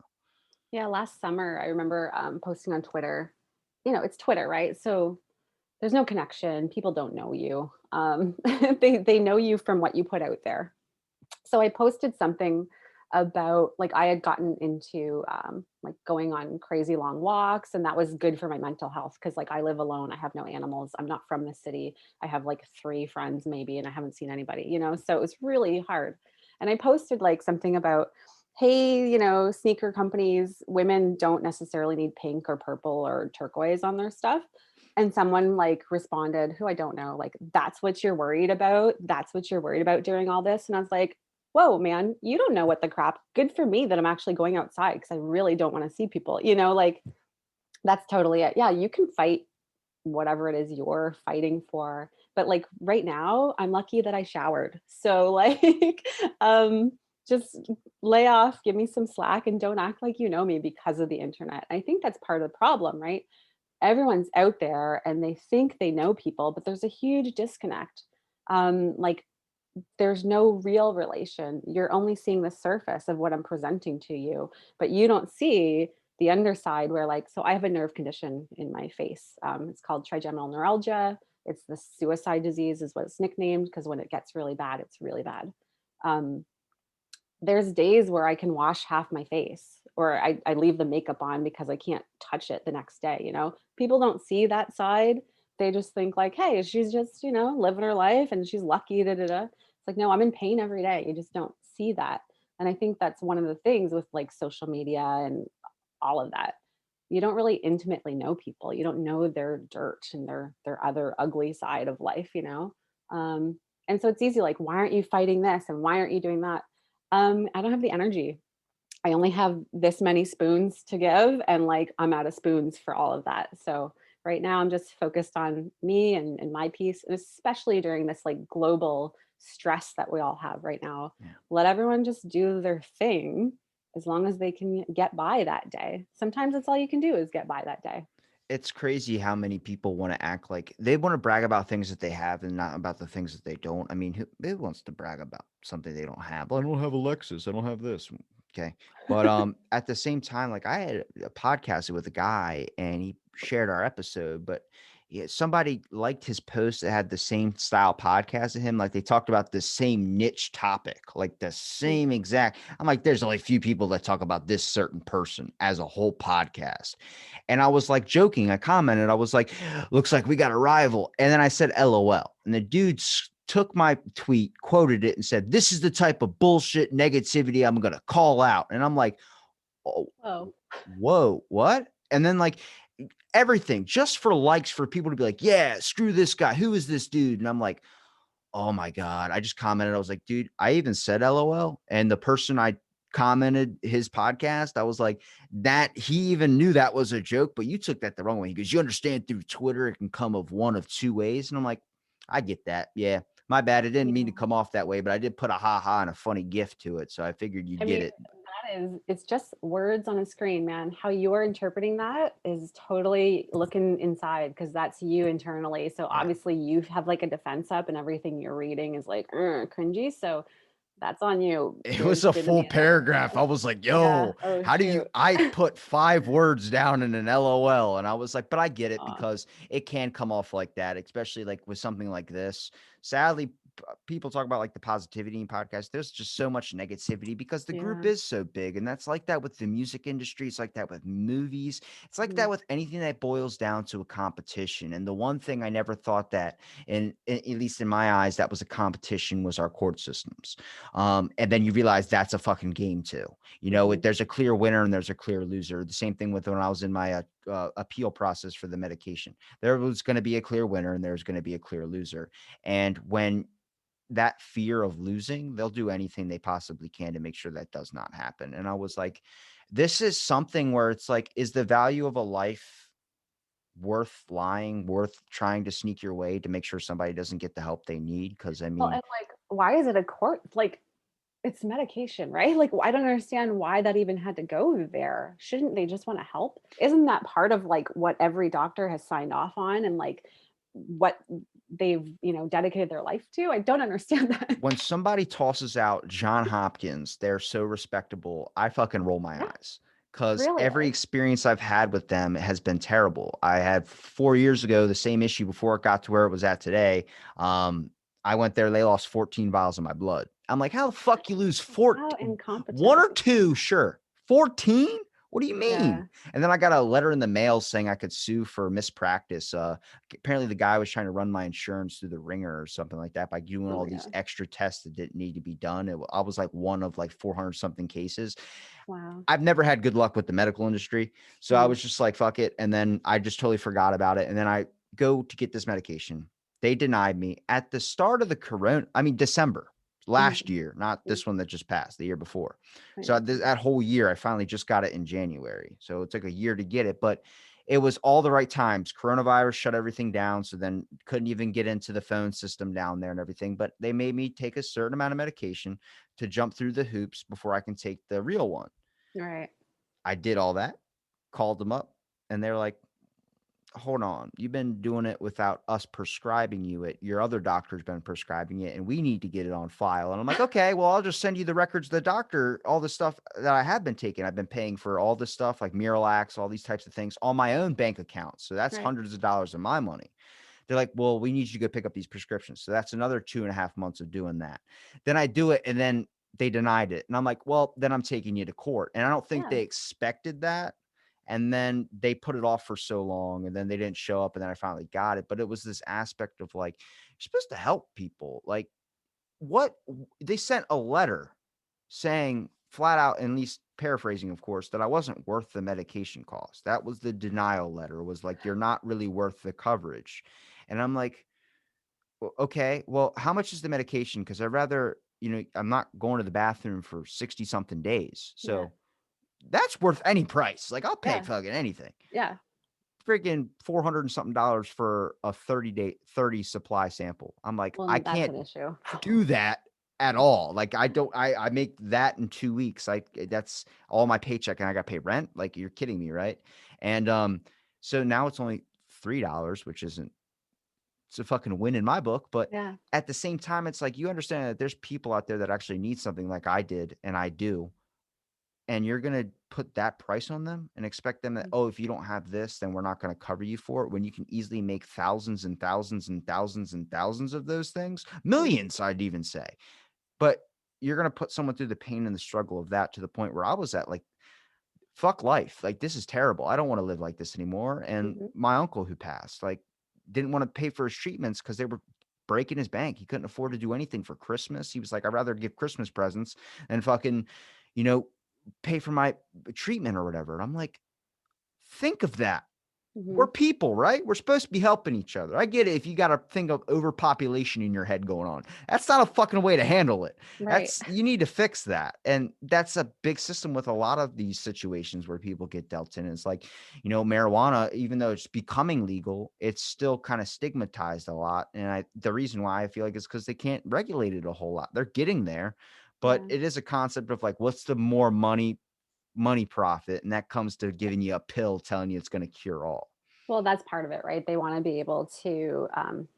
Yeah, last summer, I remember posting on Twitter. It's Twitter, right? So there's no connection. People don't know you. They know you from what you put out there. So I posted something about like I had gotten into like going on crazy long walks, and that was good for my mental health because like I live alone. I have no animals. I'm not from the city. I have like three friends maybe, and I haven't seen anybody. So it was really hard. And I posted like something about, hey, sneaker companies, women don't necessarily need pink or purple or turquoise on their stuff. And someone like responded, who I don't know, like, that's what you're worried about. That's what you're worried about during all this. And I was like, whoa, man, you don't know what the crap. Good for me that I'm actually going outside because I really don't want to see people, like that's totally it. Yeah, you can fight whatever it is you're fighting for. But like right now, I'm lucky that I showered. So like um just lay off, give me some slack and don't act like you know me because of the internet. I think that's part of the problem, right? Everyone's out there and they think they know people, but there's a huge disconnect. Like there's no real relation. You're only seeing the surface of what I'm presenting to you, but you don't see the underside where like, so I have a nerve condition in my face. It's called trigeminal neuralgia. It's the suicide disease is what it's nicknamed because when it gets really bad, it's really bad. Um, there's days where I can wash half my face or I leave the makeup on because I can't touch it the next day. People don't see that side. They just think like, hey, she's just, living her life and she's lucky, da da da. It's like, no, I'm in pain every day. You just don't see that. And I think that's one of the things with like social media and all of that. You don't really intimately know people. You don't know their dirt and their other ugly side of life. Um, and so it's easy, like, why aren't you fighting this? And why aren't you doing that? I don't have the energy. I only have this many spoons to give, and like I'm out of spoons for all of that. So right now I'm just focused on me and my piece, and especially during this like global stress that we all have right now. Yeah. Let everyone just do their thing as long as they can get by that day. Sometimes that's all you can do is get by that day. It's crazy how many people want to act like they want to brag about things that they have and not about the things that they don't. I mean, who wants to brag about something they don't have? Well, I don't have a Lexus. I don't have this. Okay. But at the same time, like I had a podcast with a guy and he shared our episode, but yeah, somebody liked his post that had the same style podcast as him. Like they talked about the same niche topic, like the same exact. I'm like, there's only a few people that talk about this certain person as a whole podcast. And I was like joking. I commented, I was like, looks like we got a rival. And then I said, LOL. And the dude took my tweet, quoted it, and said, this is the type of bullshit negativity I'm going to call out. And I'm like, oh, Oh, whoa, what? And then like everything just for likes for people to be like, yeah, screw this guy. Who is this dude? And I'm like, oh my God. I just commented. I was like, dude, I even said LOL. And the person I commented his podcast, I was like, that he even knew that was a joke, but you took that the wrong way. He goes, you understand through Twitter, it can come of one of two ways. And I'm like, I get that. Yeah. My bad. It didn't mean to Yeah. come off that way, but I did put a ha ha and a funny gift to it. So I figured you'd I get mean, it. that is, it's just words on a screen, man. How you're interpreting that is totally looking inside because that's you internally. So Yeah. obviously you have like a defense up and everything you're reading is like cringy. So that's on you, It dude. was a Didn't full mean that. paragraph. I was like, Yeah. yo, Oh, how do you? shoot. I put 5 words down in an LOL. And I was like, but I get it Aw, because it can come off like that, especially like with something like this. Sadly, people talk about like the positivity in podcasts. There's just so much negativity because the group yeah. is so big. And that's like that with the music industry. It's like that with movies. It's like Mhm. that with anything that boils down to a competition. And the one thing I never thought that, at least in my eyes, that was a competition was our court systems. And then you realize that's a fucking game too. You know, Mhm. there's a clear winner and there's a clear loser. The same thing with when I was in my appeal process for the medication. There was going to be a clear winner and there's going to be a clear loser. And when that fear of losing, they'll do anything they possibly can to make sure that does not happen. And I was like, this is something where it's like, is the value of a life worth lying, worth trying to sneak your way to make sure somebody doesn't get the help they need? Because I Well, mean, and like, why is it a court? Like, it's medication, right? Like, I don't understand why that even had to go there. Shouldn't they just want to help? Isn't that part of like what every doctor has signed off on and like what they've, dedicated their life to? I don't understand that. when somebody tosses out John Hopkins, they're so respectable. I fucking roll my Yeah, eyes because really every is. experience I've had with them has been terrible. I had 4 years ago the same issue before it got to where it was at today. Um, I went there, they lost 14 vials of my blood. I'm like, how the fuck you lose How 14? One incompetent. or two, sure. 14? What do you mean? Yeah. And then I got a letter in the mail saying I could sue for mispractice. Apparently the guy was trying to run my insurance through the ringer or something like that by doing Oh all my these God. extra tests that didn't need to be done. I was like one of like 400 something cases. Wow. I've never had good luck with the medical industry. So I Mm, was just like, fuck it. And then I just totally forgot about it. And then I go to get this medication. They denied me at the start of the December mhm, last year, not mm, this one that just passed, the year before. So right. that whole year, I finally just got it in January. So it took a year to get it, but it was all the right times. Coronavirus shut everything down. So then couldn't even get into the phone system down there and everything. But they made me take a certain amount of medication to jump through the hoops before I can take the real one. Right. I did all that, called them up, and they're like, hold on, you've been doing it without us prescribing you it. Your other doctor's been prescribing it, and we need to get it on file. And I'm like, okay, well, I'll just send you the records of the doctor, all the stuff that I have been taking. I've been paying for all this stuff like Miralax, all these types of things on my own bank account. So that's Right. hundreds of dollars of my money. They're like, well, we need you to go pick up these prescriptions. So that's another 2.5 months of doing that. Then I do it, and then they denied it. And I'm like, well, then I'm taking you to court. And I don't think Yeah. they expected that. And then they put it off for so long, and then they didn't show up, and then I finally got it. But it was this aspect of like, you're supposed to help people. Like, what they sent a letter saying flat out, at least paraphrasing, of course, that I wasn't worth the medication cost. That was the denial letter, was like, you're not really worth the coverage. And I'm like, well, okay, well, how much is the medication? Because I'd rather, I'm not going to the bathroom for 60 something days. Yeah. So that's worth any price. Like, I'll pay Yeah. fucking anything. Yeah. Freaking 400 and something dollars for a 30 supply sample. I'm like, I Well, that's an can't issue. do that at all. Like, I don't, I make that in 2 weeks. Like, that's all my paycheck and I got to pay rent. Like, you're kidding me. Right. And, so now it's only $3, which isn't, it's a fucking win in my book. But Yeah. at the same time, it's like, you understand that there's people out there that actually need something like I did and I do. And you're going to put that price on them and expect them that, Mm, oh, if you don't have this, then we're not going to cover you for it, when you can easily make thousands and thousands and thousands and thousands of those things, yeah. millions, I'd even say. But you're going to put someone through the pain and the struggle of that to the point where I was at, like, fuck life. Like, this is terrible. I don't want to live like this anymore. And Mhm. my uncle who passed, like, didn't want to pay for his treatments because they were breaking his bank. He couldn't afford to do anything for Christmas. He was like, I'd rather give Christmas presents and fucking, you know, pay for my treatment or whatever. And I'm like, think of that. Hmm. We're people, right? We're supposed to be helping each other. I get it if you got a thing of overpopulation in your head going on. That's not a fucking way to handle it. Right. That's you need to fix that. And that's a big system with a lot of these situations where people get dealt in. It's like, marijuana, even though it's becoming legal, it's still kind of stigmatized a lot. And the reason why I feel like is because they can't regulate it a whole lot. They're getting there, but Yeah. it is a concept of like, what's the more money profit? And that comes to giving you a pill telling you it's going to cure all. Well, that's part of it, right? They want to be able to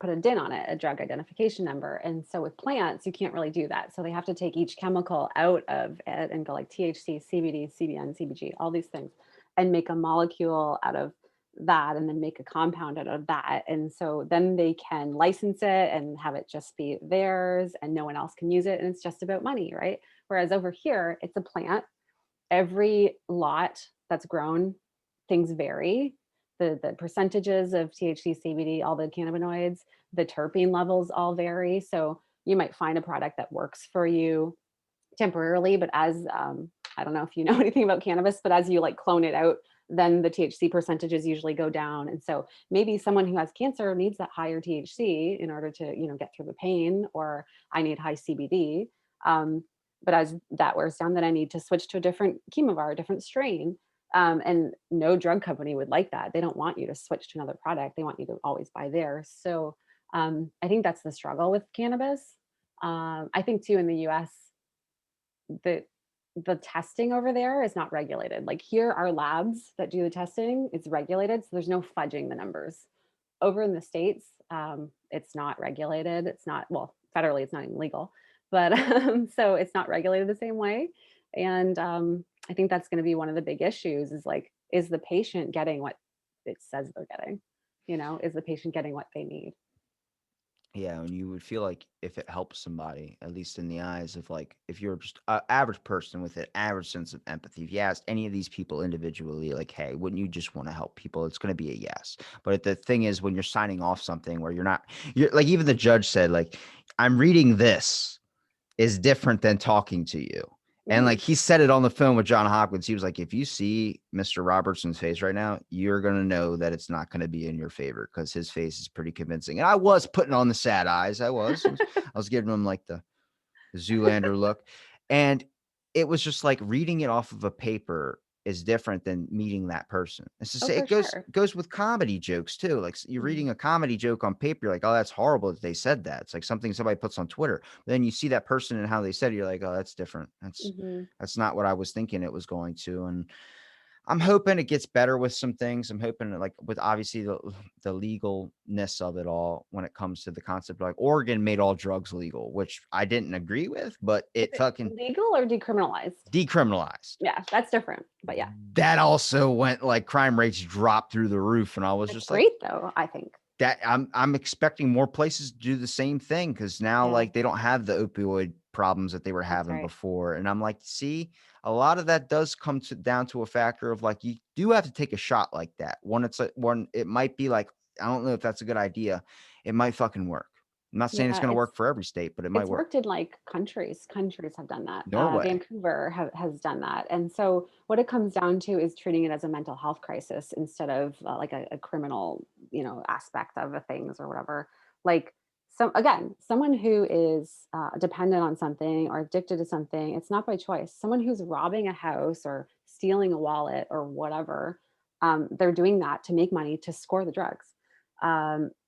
put a DIN on it, a drug identification number. And so with plants, you can't really do that. So they have to take each chemical out of it and go like THC, CBD, CBN, CBG, all these things, and make a molecule out of that and then make a compound out of that. And so then they can license it and have it just be theirs and no one else can use it. And it's just about money, right? Whereas over here, it's a plant. Every lot that's grown, things vary. The percentages of THC, CBD, all the cannabinoids, the terpene levels all vary. So you might find a product that works for you temporarily, but as I don't know if you know anything about cannabis, but as you like clone it out, then the THC percentages usually go down. And so maybe someone who has cancer needs that higher THC in order to, get through the pain, or I need high CBD. Um, but as that wears down, then I need to switch to a different chemovar, a different strain. And no drug company would like that. They don't want you to switch to another product. They want you to always buy theirs. So I think that's the struggle with cannabis. I think too in the US, the the testing over there is not regulated. Like here, our labs that do the testing, it's regulated, so there's no fudging the numbers. Over in the States, it's not regulated. It's not, well, federally, it's not even legal, but so it's not regulated the same way. And I think that's going to be one of the big issues is like, is the patient getting what it says they're getting? Is the patient getting what they need? Yeah, and you would feel like if it helps somebody, at least in the eyes of like, if you're just an average person with an average sense of empathy, if you asked any of these people individually, like, hey, wouldn't you just want to help people? It's going to be a yes. But the thing is, when you're signing off something where you're like, even the judge said, like, I'm reading this is different than talking to you. And like Mhm. he said it on the phone with John Hopkins. He was like, if you see Mr. Robertson's face right now, you're going to know that it's not going to be in your favor because his face is pretty convincing. And I was putting on the sad eyes. I was giving him like the Zoolander look. And it was just like reading it off of a paper is different than meeting that person. It's just Oh, it for sure. goes with comedy jokes too. Like you're Mhm. reading a comedy joke on paper, you're like, oh, that's horrible that they said that. It's like something somebody puts on Twitter. Then you see that person and how they said it, you're like, oh, that's different. Mhm. That's not what I was thinking it was going to. And I'm hoping it gets better with some things. I'm hoping that, like with obviously the legalness of it all when it comes to the concept, like Oregon made all drugs legal, which I didn't agree with, but Is it it fucking legal or decriminalized? decriminalized. Yeah, that's different. But yeah, That also went like crime rates dropped through the roof. And I was it's just like, great though, I think. that I'm expecting more places to do the same thing because now Yeah, like they don't have the opioid problems that they were that's having right. before. And I'm like, see, a lot of that does come down to a factor of like you do have to take a shot like that. One, it might be like, I don't know if that's a good idea. It might fucking work. I'm not saying it's Yeah, gonna it's work for every state, but it might it's work. worked in like countries. Countries have done that. Norway. Vancouver has done that. And so what it comes down to is treating it as a mental health crisis instead of like a criminal, aspect of the things or whatever. Like someone who is dependent on something or addicted to something, it's not by choice. Someone who's robbing a house or stealing a wallet or whatever, they're doing that to make money to score the drugs.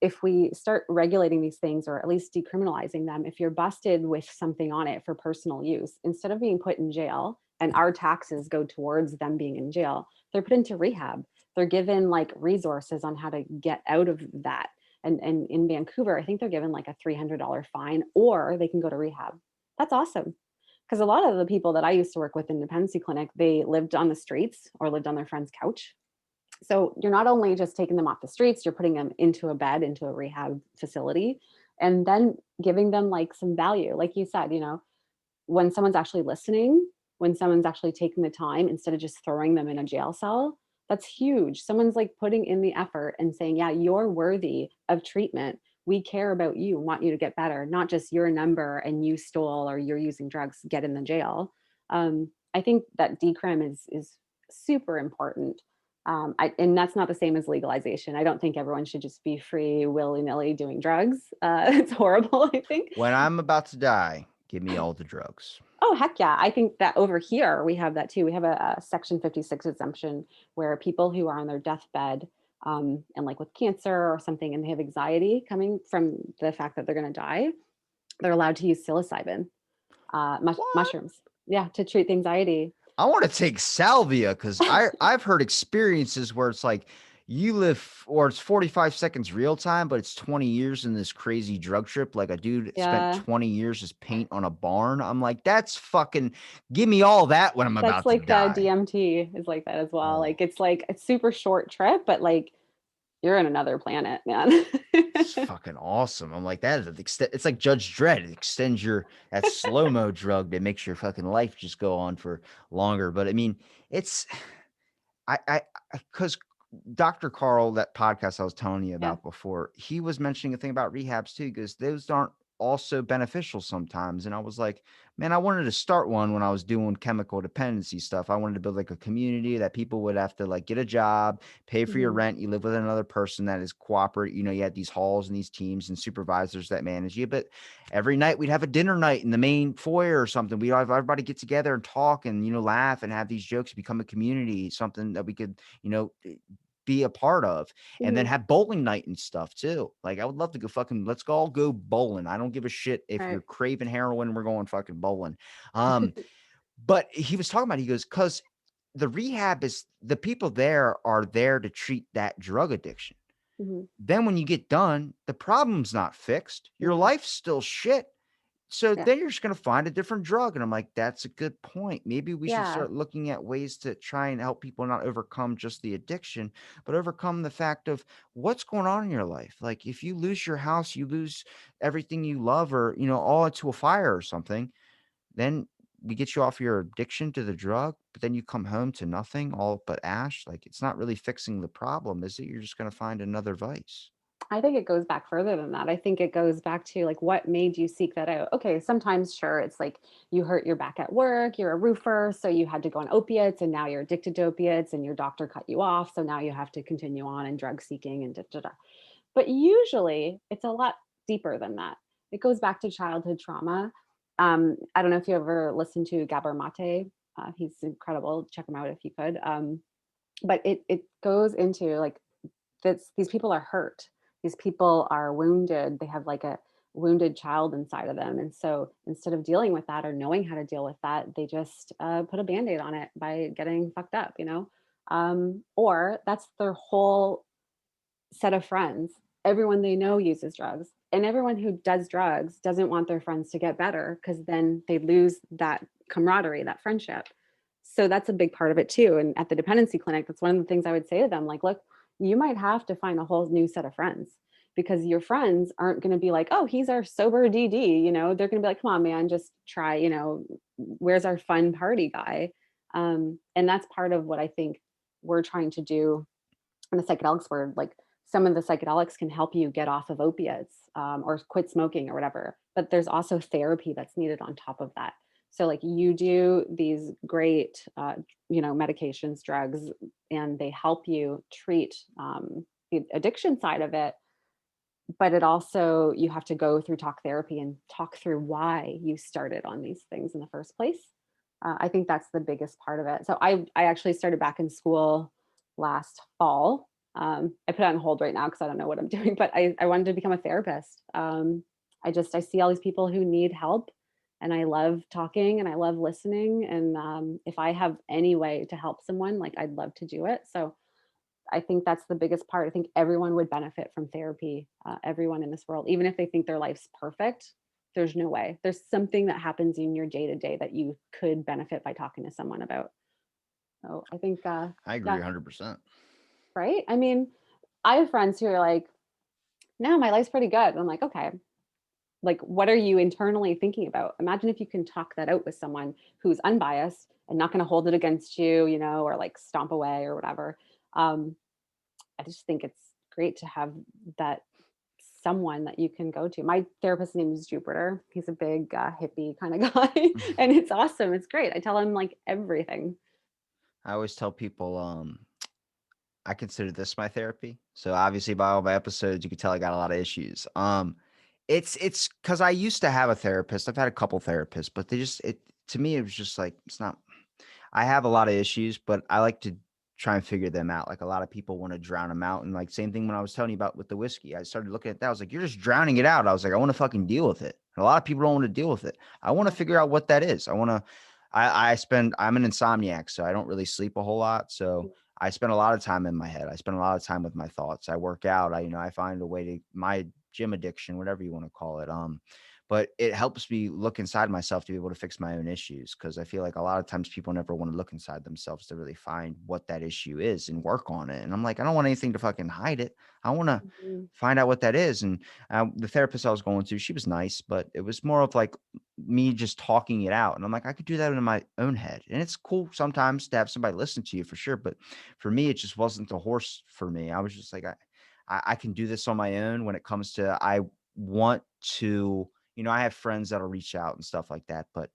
If we start regulating these things or at least decriminalizing them, if you're busted with something on it for personal use, instead of being put in jail and our taxes go towards them being in jail, they're put into rehab. They're given like resources on how to get out of that. And in Vancouver, I think they're given like a $300 fine or they can go to rehab. That's awesome. Because a lot of the people that I used to work with in dependency clinic, they lived on the streets or lived on their friend's couch. So you're not only just taking them off the streets, you're putting them into a bed, into a rehab facility, and then giving them like some value. Like you said, when someone's actually listening, when someone's actually taking the time instead of just throwing them in a jail cell, that's huge. Someone's like putting in the effort and saying, yeah, you're worthy of treatment. We care about you and want you to get better, not just your number and you stole or you're using drugs, get in the jail. I think that decrim is super important And that's not the same as legalization. I don't think everyone should just be free willy-nilly doing drugs. It's horrible, I think. When I'm about to die, give me all the drugs. Oh, heck yeah. I think that over here we have that too. We have a Section 56 exemption where people who are on their deathbed, and like with cancer or something, and they have anxiety coming from the fact that they're going to die, they're allowed to use psilocybin, What? mushrooms. Yeah, to treat the anxiety. I want to take salvia because I've heard experiences where it's like you live or it's 45 seconds real time, but it's 20 years in this crazy drug trip. Like a dude spent Yeah, 20 years as paint on a barn. I'm like, that's fucking give me all that when I'm that's about to like die. DMT is like that as well. Oh, Like it's like a super short trip, but like you're in another planet, man. it's fucking awesome. I'm like, that is it's like Judge Dredd. It extends your that slow-mo drug that makes your fucking life just go on for longer. But I mean, it's I because Dr. Carl, that podcast I was telling you Yeah. about before, he was mentioning a thing about rehabs too, because those aren't also beneficial sometimes. And I was like, man, I wanted to start one when I was doing chemical dependency stuff. I wanted to build like a community that people would have to like get a job, pay for your Mhm. rent. You live with another person that is cooperate. You know, you had these halls and these teams and supervisors that manage you. But every night we'd have a dinner night in the main foyer or something. We'd have everybody get together and talk and, you know, laugh and have these jokes, become a community, something that we could, you know, be a part of, and then Mhm. have bowling night and stuff too. Like I would love to go fucking let's go all go bowling. I don't give a shit if you're Right. craving heroin, we're going fucking bowling. Um, but he was talking about, he goes, because the rehab is the people there are there to treat that drug addiction. Mhm. Then when you get done, the problem's not fixed. Your Yeah. life's still shit. So Yeah. then you're just going to find a different drug. And I'm like, that's a good point. Maybe we should Yeah. start looking at ways to try and help people not overcome just the addiction, but overcome the fact of what's going on in your life. Like if you lose your house, you lose everything you love, or, you know, all into a fire or something, then we get you off your addiction to the drug, but then you come home to nothing, all but ash. Like it's not really fixing the problem, is it? You're just going to find another vice. I think it goes back further than that. I think it goes back to like what made you seek that out. Okay, sometimes sure, it's like you hurt your back at work, you're a roofer, so you had to go on opiates and now you're addicted to opiates and your doctor cut you off, so now you have to continue on and drug seeking and da da da. But usually it's a lot deeper than that. It goes back to childhood trauma. I don't know if you ever listened to Gabor Mate. He's incredible. Check him out if you could. But it goes into like these people are hurt. These people are wounded. They have like a wounded child inside of them. And so instead of dealing with that or knowing how to deal with that, they just put a band-aid on it by getting fucked up, you know? Or that's their whole set of friends. Everyone they know uses drugs. And everyone who does drugs doesn't want their friends to get better because then they lose that camaraderie, that friendship. So that's a big part of it too. And at the dependency clinic, that's one of the things I would say to them like, look, you might have to find a whole new set of friends because your friends aren't going to be like, oh, he's our sober DD. You know, they're going to be like, come on, man, just try, you know, where's our fun party guy? And that's part of what I think we're trying to do in the psychedelics word, like some of the psychedelics can help you get off of opiates or quit smoking or whatever. But there's also therapy that's needed on top of that. So like you do these great, you know, medications, drugs, and they help you treat the addiction side of it. But it also, you have to go through talk therapy and talk through why you started on these things in the first place. I think that's the biggest part of it. So I actually started back in school last fall. I put it on hold right now because I don't know what I'm doing, but I wanted to become a therapist. I see all these people who need help, and I love talking and I love listening. And if I have any way to help someone, like I'd love to do it. So I think that's the biggest part. I think everyone would benefit from therapy. Everyone in this world, even if they think their life's perfect, there's no way. There's something that happens in your day to day that you could benefit by talking to someone about. So I think, I agree yeah, 100%. right. I mean, I have friends who are like, no, my life's pretty good. I'm like, okay, like, what are you internally thinking about? Imagine if you can talk that out with someone who's unbiased and not going to hold it against you, you know, or like stomp away or whatever. Um, I just think it's great to have that someone that you can go to. My therapist's name is Jupiter. He's a big hippie kind of guy, and it's awesome. It's great. I tell him like everything. I always tell people, I consider this my therapy. So obviously by all my episodes, you can tell I got a lot of issues. It's because I used to have a therapist. I've had a couple therapists, but they just it to me it was just like it's not. I have a lot of issues, but I like to try and figure them out. Like a lot of people want to drown them out, and like same thing when I was telling you about with the whiskey. I started looking at that. I was like, you're just drowning it out. I was like, I want to fucking deal with it. And a lot of people don't want to deal with it. I want to Yeah. figure out what that is. I want to. I'm an insomniac, so I don't really sleep a whole lot. So I spend a lot of time in my head. I spend a lot of time with my thoughts. I work out. I find a way to my gym addiction, whatever you want to call it. But it helps me look inside myself to be able to fix my own issues because I feel like a lot of times people never want to look inside themselves to really find what that issue is and work on it. And I'm like, I don't want anything to fucking hide it. I want to Mhm. find out what that is. And the therapist I was going to, she was nice, but it was more of like me just talking it out. And I'm like, I could do that in my own head. And it's cool sometimes to have somebody listen to you for sure. But for me, it just wasn't the horse for me. I was just like, I can do this on my own when it comes to, I want to, I have friends that'll reach out and stuff like that, but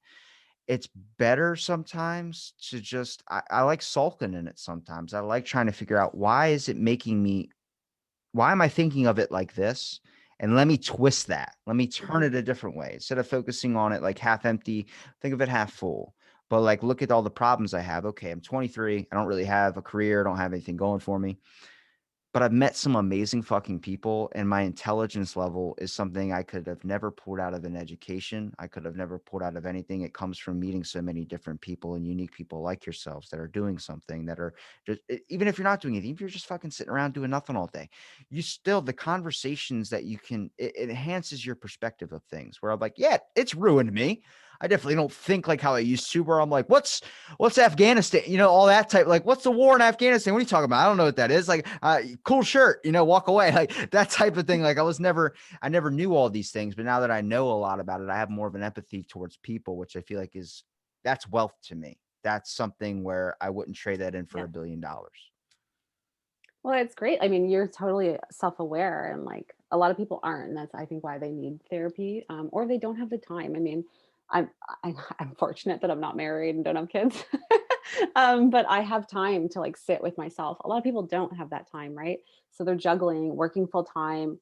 it's better sometimes to just, I like sulking in it sometimes. I like trying to figure out why is it making me why am I thinking of it like this? And let me twist that. Let me turn Mhm. it a different way. Instead of focusing on it like half empty, think of it half full. But like, look at all the problems I have. Okay, I'm 23. I don't really have a career. I don't have anything going for me, but I've met some amazing fucking people, and my intelligence level is something I could have never pulled out of an education. I could have never pulled out of anything. It comes from meeting so many different people and unique people like yourselves that are doing something that are just, even if you're not doing anything, if you're just fucking sitting around doing nothing all day, you still, the conversations that you can, it enhances your perspective of things where I'm like, yeah, it's ruined me. I definitely don't think like how I used to, where I'm like, what's Afghanistan? All that type. Like, what's the war in Afghanistan? What are you talking about? I don't know what that is. Like, cool shirt. Walk away. Like that type of thing. Like, I never knew all these things, but now that I know a lot about it, I have more of an empathy towards people, which I feel like that's wealth to me. That's something where I wouldn't trade that in for Yeah. $1 billion. Well, it's great. I mean, you're totally self-aware, and like a lot of people aren't, and that's I think why they need therapy, or they don't have the time. I mean, I'm I'm fortunate that I'm not married and don't have kids, but I have time to like sit with myself. A lot of people don't have that time, right? So they're juggling, working full time,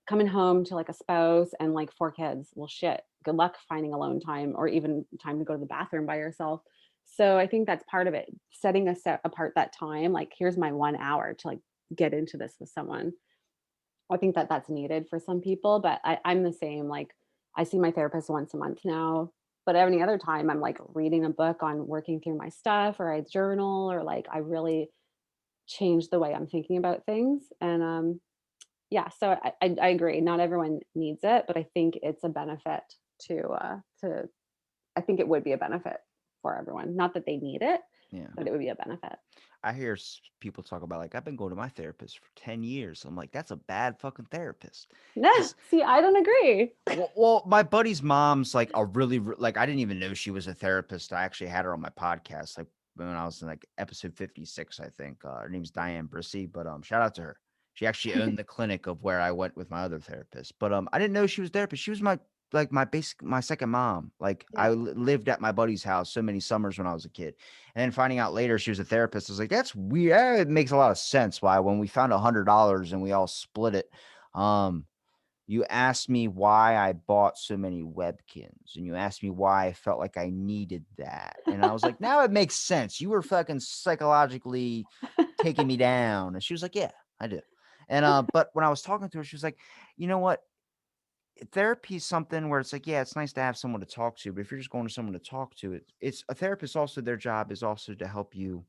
coming home to like a spouse and like four kids. Well, shit. Good luck finding alone time or even time to go to the bathroom by yourself. So I think that's part of it. Setting a set apart that time, like here's my 1 hour to like get into this with someone. I think that that's needed for some people, but I'm the same. Like I see my therapist once a month now, but any other time I'm like reading a book on working through my stuff, or I journal, or like I really change the way I'm thinking about things. And yeah, so I agree. Not everyone needs it, but I think it's a benefit to I think it would be a benefit for everyone. Not that they need it, Yeah. but it would be a benefit. I hear people talk about like, I've been going to my therapist for 10 years. I'm like, that's a bad fucking therapist. No, Because see, I don't agree. well, my buddy's mom's like a really like I didn't even know she was a therapist. I actually had her on my podcast like when I was in like episode 56, I think. Her name's Diane Brissy, but shout out to her. She actually owned the clinic of where I went with my other therapist. But I didn't know she was a therapist. She was my second mom. Like Yeah. I lived at my buddy's house so many summers when I was a kid. And then finding out later she was a therapist, I was like, that's weird. It makes a lot of sense why when we found $100 and we all split it. Um you asked me why I bought so many Webkins, and you asked me why I felt like I needed that. And I was like, now it makes sense. You were fucking psychologically taking me down. And she was like, yeah, I do. And but when I was talking to her, she was like, you know what? Therapy is something where it's like, yeah, it's nice to have someone to talk to, but if you're just going to someone to talk to, it's a therapist also their job is also to help you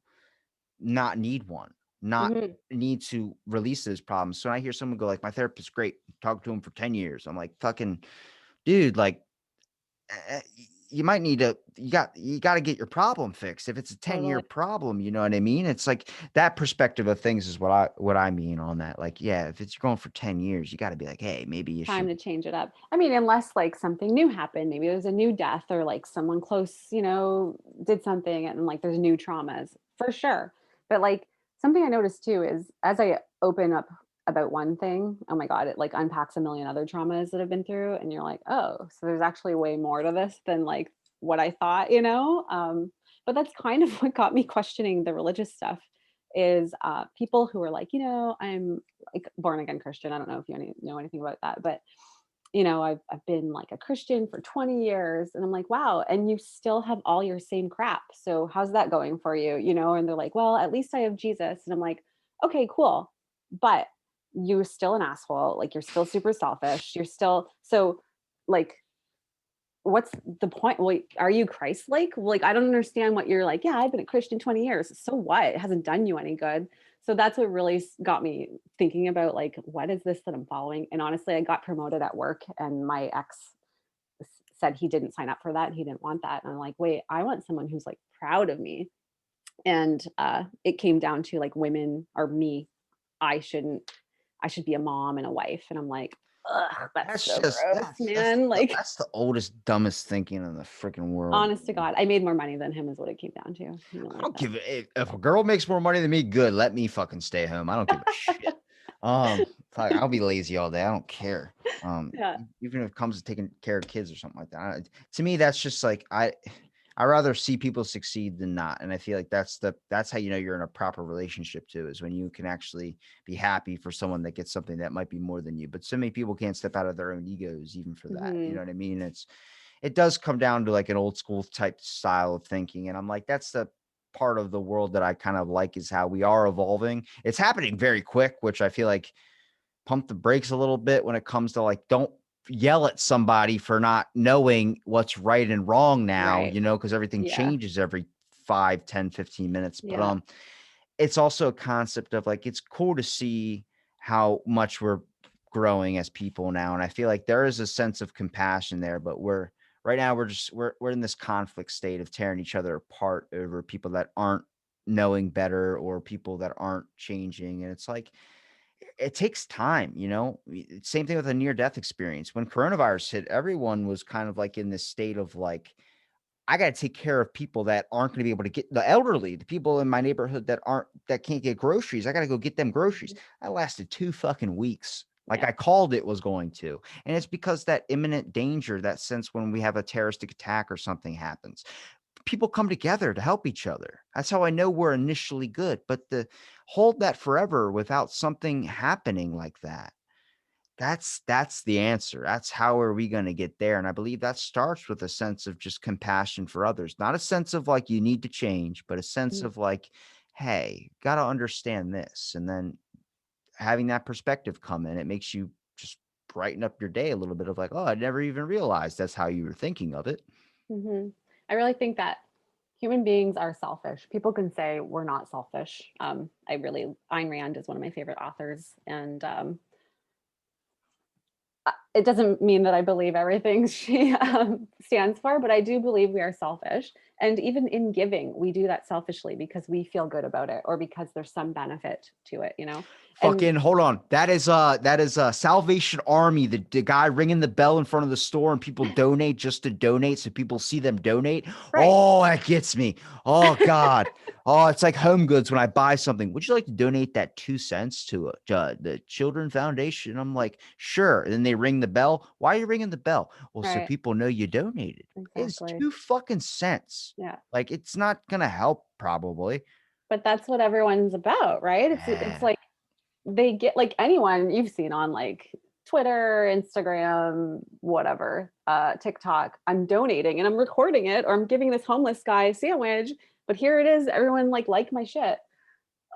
not need one, not Mhm. need to release those problems. So when I hear someone go like, "My therapist's great, talked to him for 10 years." I'm like, "Fucking dude, like, you might need to you got to get your problem fixed. If it's a 10-year Totally. problem, you know what I mean? It's like that perspective of things is what I mean on that. Like, yeah, if it's going for 10 years, you got to be like, "Hey, maybe you Time should." to change it up. I mean, unless like something new happened, maybe there's a new death or like someone close, did something and like there's new traumas for sure. But like something I noticed too is as I open up about one thing, oh my God, it like unpacks a million other traumas that I've been through. And you're like, oh, so there's actually way more to this than like what I thought. But that's kind of what got me questioning the religious stuff is people who are like, I'm like born again Christian. I don't know if you know anything about that, but I've been like a Christian for 20 years. And I'm like, wow. And you still have all your same crap. So how's that going for you? And they're like, well, at least I have Jesus. And I'm like, okay, cool. But you're still an asshole. Like you're still super selfish. You're still so like, what's the point? Like, are you Christ-like? Like, I don't understand what you're like, yeah, I've been a Christian 20 years. So what? It hasn't done you any good. So that's what really got me thinking about like, what is this that I'm following? And honestly, I got promoted at work and my ex said he didn't sign up for that. He didn't want that. And I'm like, wait, I want someone who's like proud of me. And it came down to like women are me. I shouldn't, I should be a mom and a wife. And I'm like, ugh, that's That's so just gross, man. Like, that's the oldest, dumbest thinking in the freaking world. honest to God, I made more money than him is what it came down to. I Like don't that. give a if a girl makes more money than me, good. Let me fucking stay home. I don't give a shit. Fuck, I'll be lazy all day. I don't care. Yeah. Even if it comes to taking care of kids or something like that. To me, that's just like I rather see people succeed than not. And I feel like that's how you know you're in a proper relationship too, is when you can actually be happy for someone that gets something that might be more than you. But so many people can't step out of their own egos even for that. You Hmm. know what I mean? It does come down to like an old school type style of thinking. And I'm like, that's the part of the world that I kind of like is how we are evolving. It's happening very quick, which I feel like pump the brakes a little bit when it comes to like, don't yell at somebody for not knowing what's right and wrong now, Right. because everything Yeah. changes every 5, 10, 15 minutes. But Yeah. it's also a concept of like, it's cool to see how much we're growing as people now. And I feel like there is a sense of compassion there, but right now we're in this conflict state of tearing each other apart over people that aren't knowing better or people that aren't changing. And it's like, it takes time, same thing with a near death experience. When coronavirus hit, everyone was kind of like in this state of like, I got to take care of people that aren't going to be able to get the elderly, the people in my neighborhood that can't get groceries. I got to go get them groceries. Mhm. That lasted 2 fucking weeks. Like Yeah. I called it was going to. And it's because that imminent danger, that sense when we have a terroristic attack or something happens, people come together to help each other. That's how I know we're initially good. But to hold that forever without something happening like that, that's the answer. That's how are we going to get there? And I believe that starts with a sense of just compassion for others, not a sense of like you need to change, but a sense Mm. of like, hey, got to understand this. And then having that perspective come in, it makes you just brighten up your day a little bit of like, oh, I never even realized that's how you were thinking of it. Hmm. I really think that human beings are selfish. People can say we're not selfish. Ayn Rand is one of my favorite authors. And it doesn't mean that I believe everything she stands for, but I do believe we are selfish. And even in giving, we do that selfishly because we feel good about it or because there's some benefit to it. And Fucking hold on. That is Salvation Army, the guy ringing the bell in front of the store and people donate just to donate so people see them donate. right, Oh, that gets me. Oh God. Oh, it's like Home Goods when I buy something. Would you like to donate that 2 cents to the Children Foundation? I'm like, sure. And then they ring the bell. Why are you ringing the bell? Well, so right, people know you donated. It's exactly. 2 fucking cents. Yeah. Like it's not gonna help probably. But that's what everyone's about, right? It's Yeah. like they get like anyone you've seen on like Twitter, Instagram, whatever, TikTok. I'm donating and I'm recording it, or I'm giving this homeless guy a sandwich. But here it is. Everyone like my shit.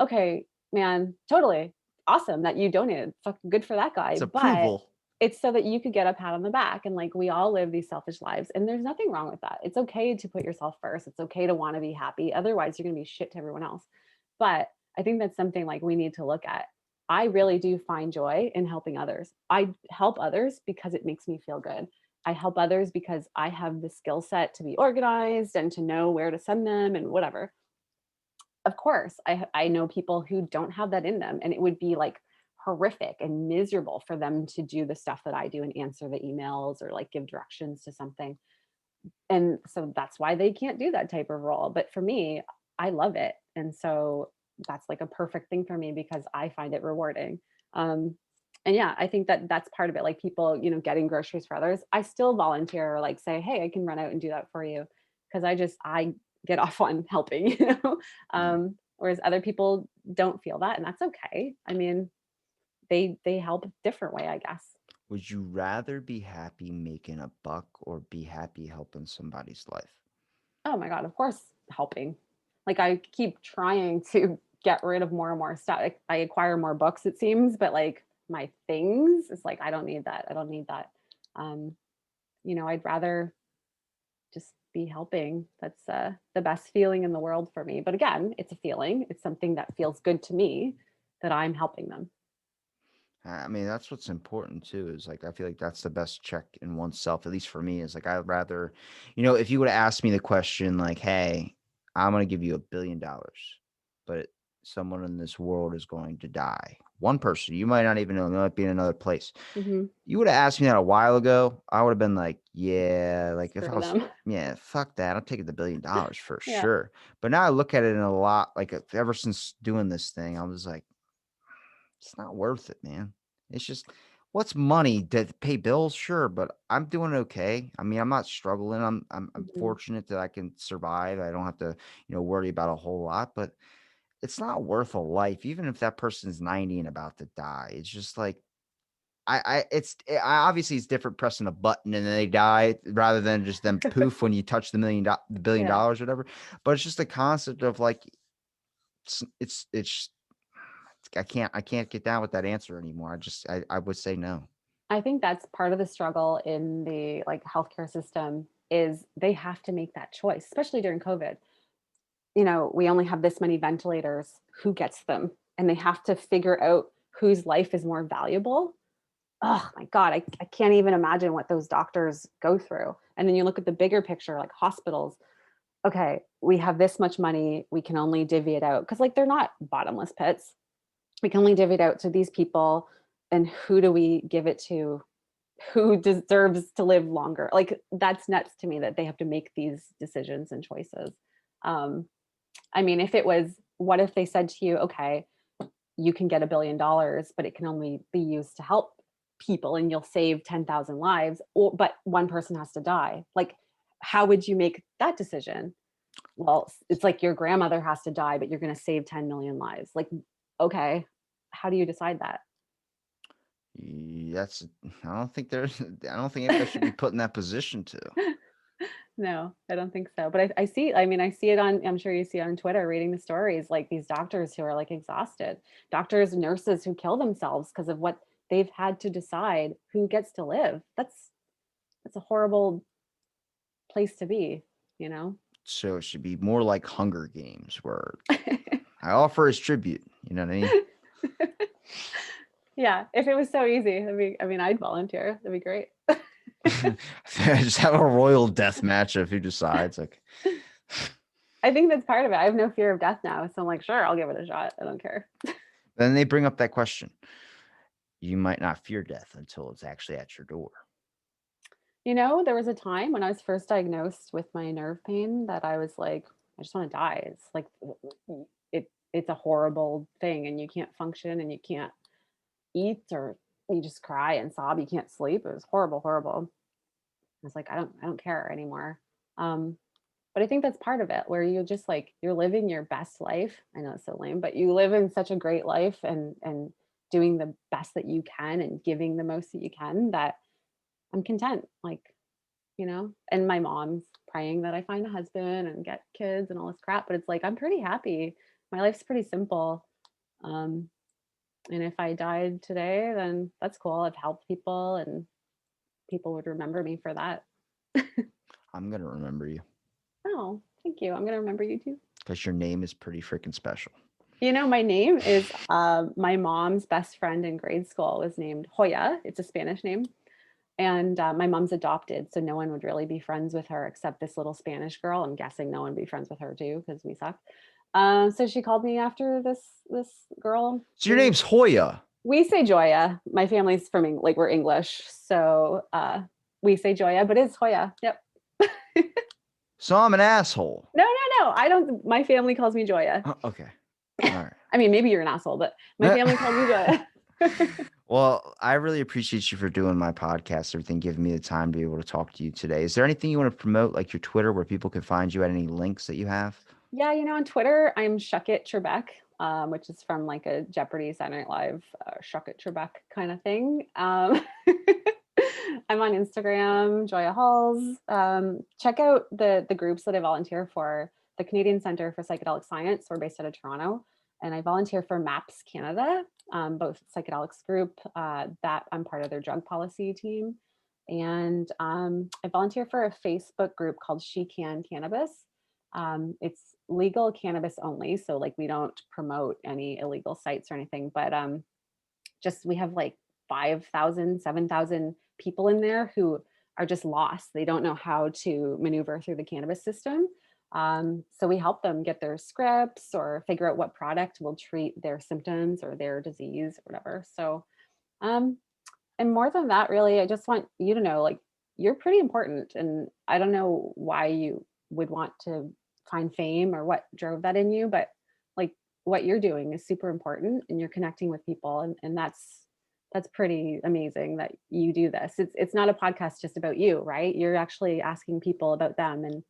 Okay, man, totally awesome that you donated. Fuck, good for that guy. It's But approval. it's so that you could get a pat on the back. And like we all live these selfish lives, and there's nothing wrong with that. It's okay to put yourself first. It's okay to want to be happy. Otherwise, you're going to be shit to everyone else. But I think that's something like we need to look at. I really do find joy in helping others. I help others because it makes me feel good. I help others because I have the skill set to be organized and to know where to send them and whatever. Of course, I know people who don't have that in them, and it would be like horrific and miserable for them to do the stuff that I do and answer the emails or like give directions to something. And so that's why they can't do that type of role. But for me, I love it. And so that's like a perfect thing for me because I find it rewarding. Um, and yeah, I think that that's part of it. Like people, getting groceries for others. I still volunteer or like say, hey, I can run out and do that for you because I get off on helping. Mm. Whereas other people don't feel that, and that's okay. I mean, they help a different way, I guess. Would you rather be happy making a buck or be happy helping somebody's life? Oh my god, of course, helping. Like, I keep trying to get rid of more and more stuff. Like, I acquire more books, it seems, but like my things, it's like I don't need that. I don't need that. Um, I'd rather just be helping. That's the best feeling in the world for me. But again, it's a feeling. It's something that feels good to me that I'm helping them. I mean, that's what's important too, is like I feel like that's the best check in oneself, at least for me, is like I'd rather, if you would have asked me the question like, hey, I'm gonna give you $1 billion, but someone in this world is going to die. One person, you might not even know, they might be in another place. Hmm. You would have asked me that a while ago, I would have been like, yeah, like if I Screw was, them. yeah, fuck that. I'm taking the $1 billion for Yeah. sure. But now I look at it in a lot, like ever since doing this thing, I was like, it's not worth it, man. It's just what's money to pay bills? Sure, but I'm doing okay. I mean, I'm not struggling. I'm Mhm. fortunate that I can survive. I don't have to, worry about a whole lot, but it's not worth a life, even if that person's 90 and about to die. It's just like obviously it's different pressing a button and then they die rather than just them poof when you touch the billion Yeah. dollars or whatever. But it's just the concept of like it's I can't get down with that answer anymore. I would say no. I think that's part of the struggle in the like healthcare system is they have to make that choice, especially during COVID. We only have this many ventilators. Who gets them? And they have to figure out whose life is more valuable. Oh my God, I can't even imagine what those doctors go through. And then you look at the bigger picture, like hospitals. Okay, we have this much money. We can only divvy it out because, like, they're not bottomless pits. We can only divvy it out to these people. And who do we give it to? Who deserves to live longer? Like, that's nuts to me that they have to make these decisions and choices. Um, I mean, if it was, what if they said to you, okay, you can get $1 billion, but it can only be used to help people and you'll save 10,000 lives, but one person has to die. Like, how would you make that decision? Well, it's like your grandmother has to die, but you're going to save 10 million lives. Like, okay, how do you decide that? That's I don't think anybody should be put in that position to. No, I don't think so. But I see, I mean, I see it on, I'm sure you see it on Twitter, reading the stories, like these doctors who are like exhausted, doctors, nurses who kill themselves because of what they've had to decide who gets to live. That's a horrible place to be, you know? So it should be more like Hunger Games where I offer as tribute. You know what I mean? Yeah, if it was so easy, I mean, I'd volunteer. That'd be great. Just have a royal death match of who decides. Like, I think that's part of it. I have no fear of death now. So I'm like, sure, I'll give it a shot. I don't care. then they bring up that question. You might not fear death until it's actually at your door. There was a time when I was first diagnosed with my nerve pain that I was like, I just want to die. It's like it's a horrible thing and you can't function and you can't eat or you just cry and sob. You can't sleep. It was horrible, horrible. I was like, I don't care anymore. Um, but I think that's part of it where you just like you're living your best life. I know it's so lame, but you live in such a great life and doing the best that you can and giving the most that you can that I'm content. And my mom's praying that I find a husband and get kids and all this crap, but it's like I'm pretty happy. My life's pretty simple. Um, and if I died today, then that's cool. I've helped people and people would remember me for that. I'm gonna remember you Oh, thank you. I'm gonna remember you too. because your name is pretty freaking special. My name is my mom's best friend in grade school was named Joya. It's a Spanish name. And my mom's adopted, so no one would really be friends with her except this little Spanish girl. I'm guessing no one would be friends with her too because we suck. So she called me after this girl. So your name's Hoya. We say Joya. My family's from like we're English, so we say Joya, but it's Hoya. Yep. So I'm an asshole. No. I don't. My family calls me Joya. Okay. All right. I mean, maybe you're an asshole, but my family calls me Joya. Well, I really appreciate you for doing my podcast, everything, giving me the time to be able to talk to you today. Is there anything you want to promote, like your Twitter, where people can find you at any links that you have? Yeah, on Twitter, I'm Shuck It Trebek. which is from like a Jeopardy Saturday Night Live Shuck It Trebek kind of thing. I'm on Instagram, Joya Halls. Check out the groups that I volunteer for. The Canadian Centre for Psychedelic Science. We're based out of Toronto, and I volunteer for MAPS Canada, both psychedelics group that I'm part of their drug policy team, and I volunteer for a Facebook group called SheCann Cannabis. It's legal cannabis only, so like we don't promote any illegal sites or anything, but just we have like 5,000, 7,000 people in there who are just lost. They don't know how to maneuver through the cannabis system. So we help them get their scripts or figure out what product will treat their symptoms or their disease or whatever. So, um, and more than that, really, I just want you to know, like, you're pretty important. And I don't know why you would want to find fame or what drove that in you, but like what you're doing is super important and you're connecting with people. And that's pretty amazing that you do this. It's not a podcast just about you, right? You're actually asking people about them. And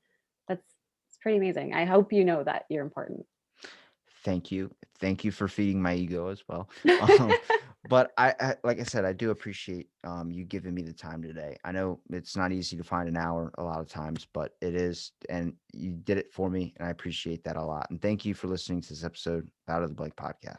that's it's pretty amazing. I hope you know that you're important. Thank you. Thank you for feeding my ego as well. Um, but like I said, I do appreciate you giving me the time today. I know it's not easy to find an hour a lot of times, but it is, and you did it for me, and I appreciate that a lot. And thank you for listening to this episode of Out of the Blank podcast.